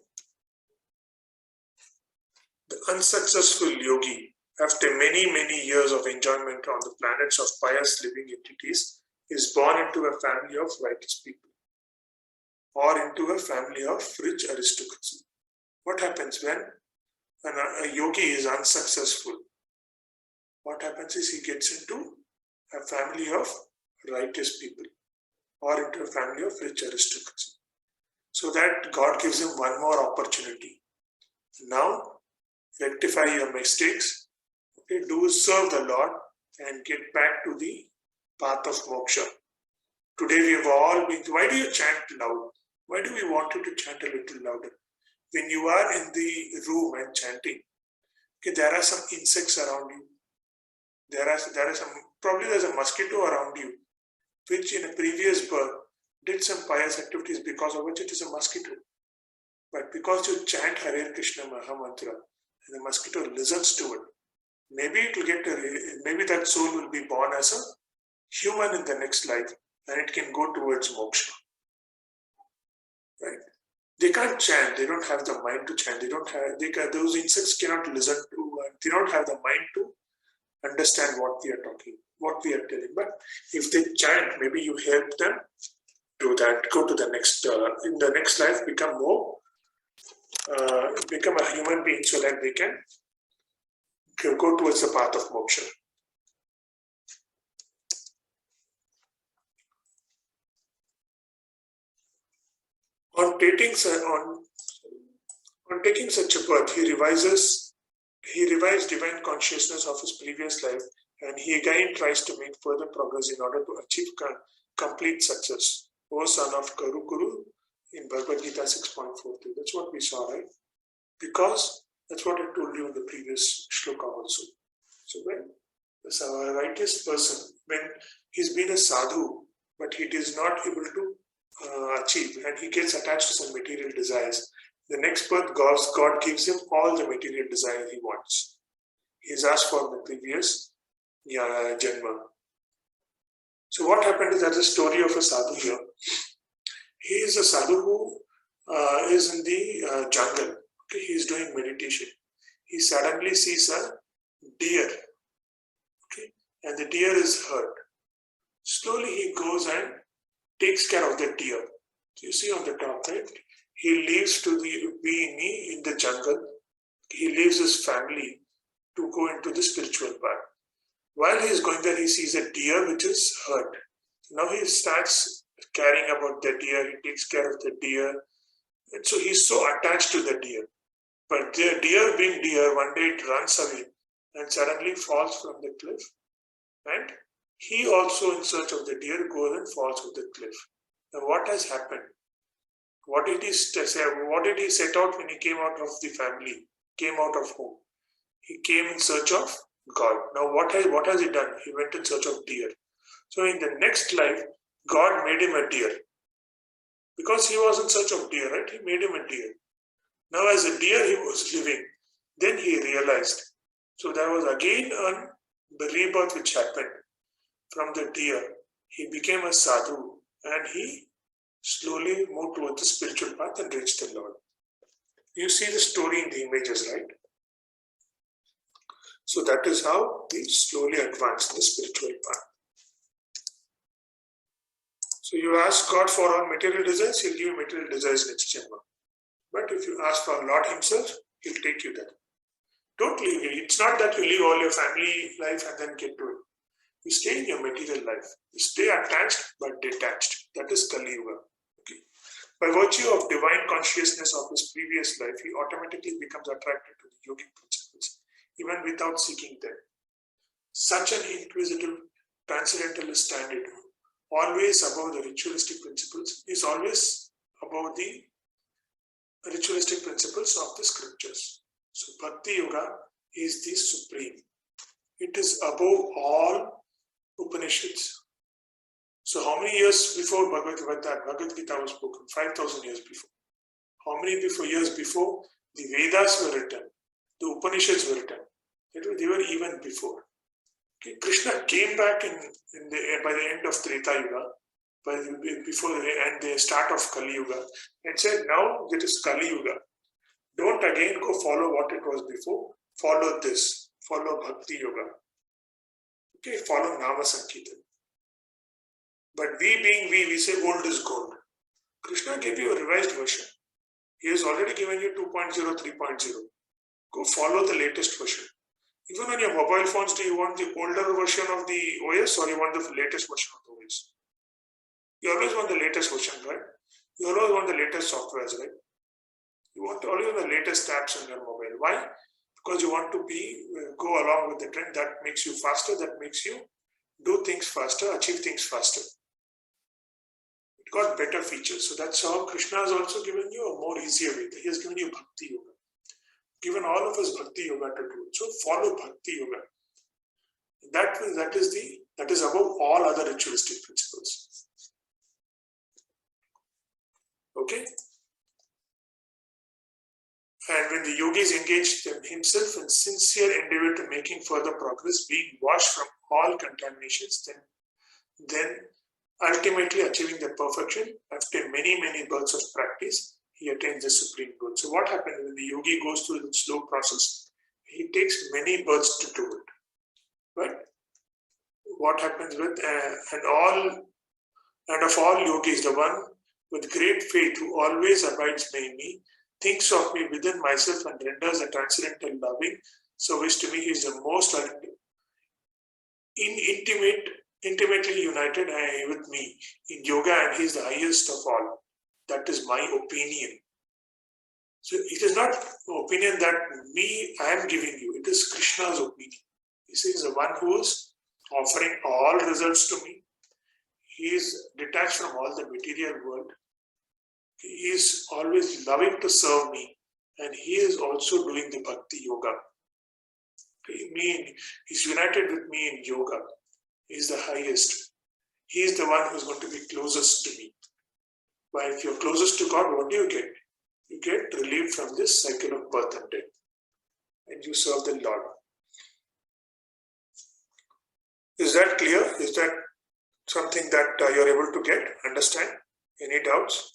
The unsuccessful yogi, after many, many years of enjoyment on the planets of pious living entities, is born into a family of righteous people or into a family of rich aristocracy. What happens when a yogi is unsuccessful? What happens is he gets into a family of righteous people or into a family of rich aristocracy. So that God gives him one more opportunity. Now, rectify your mistakes, okay, serve the Lord and get back to the path of moksha. Today we have all been, why do you chant loud? Why do we want you to chant a little louder? When you are in the room and chanting, okay, there are some insects around you. There's a mosquito around you, which in a previous birth did some pious activities because of which it is a mosquito. But because you chant Hare Krishna Maha Mantra and the mosquito listens to it, maybe that soul will be born as a human in the next life and it can go towards moksha. Right? They can't chant, they don't have the mind to chant, those insects cannot listen to, they don't have the mind to understand what we are telling. But if they chant, maybe you help them do that, go to the next, in the next life, become a human being so that they can go towards the path of moksha. On taking such a birth, he revises divine consciousness of his previous life, and he again tries to make further progress in order to achieve complete success. O son of Kuru in Bhagavad-Gita 6.43. That's what we saw, right? Because that's what I told you in the previous shloka also. So when a righteous person, when he's been a sadhu, but he is not able to achieve, and he gets attached to some material desires, the next birth, God gives him all the material desire he wants. He's asked for the previous Janma. So what happened is, that's a story of a sadhu here. He is a sadhu who is in the jungle. Okay, he is doing meditation. He suddenly sees a deer. Okay, and the deer is hurt. Slowly he goes and takes care of the deer. So you see on the top, right? He leaves to be in the jungle. He leaves his family to go into the spiritual path. While he is going there, he sees a deer which is hurt. Now he starts caring about the deer. He takes care of the deer. And so he's so attached to the deer. But the deer being deer, one day it runs away and suddenly falls from the cliff. And he also, in search of the deer, goes and falls off the cliff. Now what has happened? What did he set out when he came out of the family, came out of home? He came in search of God. Now what has he done? He went in search of deer. So in the next life, God made him a deer. Because he was in search of deer, right? He made him a deer. Now as a deer he was living. Then he realized. So there was again the rebirth which happened from the deer. He became a sadhu and he slowly moved towards the spiritual path and reached the Lord. You see the story in the images, right? So that is how we slowly advance in the spiritual path. So you ask God for all material desires, He'll give you material desires next Janma. But if you ask for Lord Himself, He'll take you there. Don't leave it. It's not that you leave all your family life and then get to it. You stay in your material life. You stay attached but detached. That is Kali Yuga. Okay. By virtue of divine consciousness of his previous life, he automatically becomes attracted to the yogic principles, even without seeking them. Such an inquisitive transcendentalist standard, always above the ritualistic principles, is always above the ritualistic principles of the scriptures. So Bhakti Yoga is the supreme. It is above all Upanishads. So how many years before Bhagavad-Gita was spoken? 5,000 years before. How many years before? The Vedas were written. The Upanishads were written. They were even before. Okay. Krishna came back by the end of Treta Yuga, before the start of Kali Yuga, and said, now it is Kali Yuga. Don't again go follow what it was before. Follow this. Follow Bhakti Yoga. Okay, follow Nama Sankirtan. But we say old is gold. Krishna gave you a revised version. He has already given you 2.0, 3.0. Go follow the latest version. Even on your mobile phones, do you want the older version of the OS or you want the latest version of the OS? You always want the latest version, right? You always want the latest softwares, right? You want always the latest apps on your mobile. Why? Because you want to go along with the trend. That makes you faster, that makes you do things faster, achieve things faster. It got better features. So that's how Krishna has also given you a more easier way. He has given you Bhakti Yoga. Given all of us Bhakti Yoga to do. So follow Bhakti Yoga. That is above all other ritualistic principles. Okay? And when the yogi is engaged himself in sincere endeavor to making further progress, being washed from all contaminations, then ultimately achieving the perfection, after many, many births of practice, he attains the supreme good. So what happens when the yogi goes through the slow process? He takes many births to do it. Right? What happens with and of all yogis, the one with great faith who always abides by me, thinks of me within myself and renders a transcendental loving service to me. He is the most intimately united with me in yoga, and he is the highest of all. that is my opinion. So it is not opinion that I am giving you. It is Krishna's opinion. He says the one who is offering all results to me. He is detached from all the material world. He is always loving to serve me. And he is also doing the bhakti yoga. He's united with me in yoga. He is the highest. He is the one who is going to be closest to me. But if you're closest to God, what do you get? You get relieved from this cycle of birth and death. And you serve the Lord. Is that clear? Is that something that you're able to get, understand? Any doubts?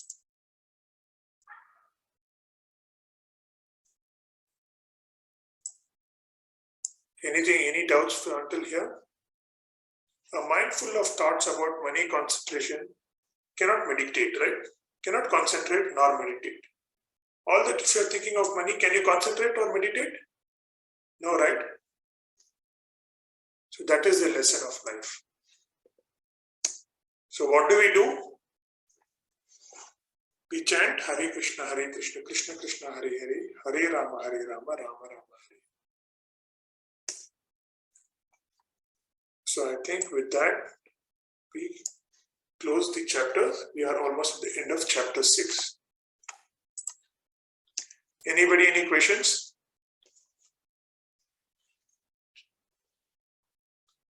Any doubts until here? A mind full of thoughts about money concentration cannot meditate, right? Cannot concentrate nor meditate. All that if you're thinking of money, can you concentrate or meditate? No, right? So that is the lesson of life. So what do? We chant Hare Krishna, Krishna Krishna, Hare Hare, Hare Rama, Rama Rama, Hare. So I think with that, we close the chapter. We are almost at the end of chapter 6. Anybody, any questions?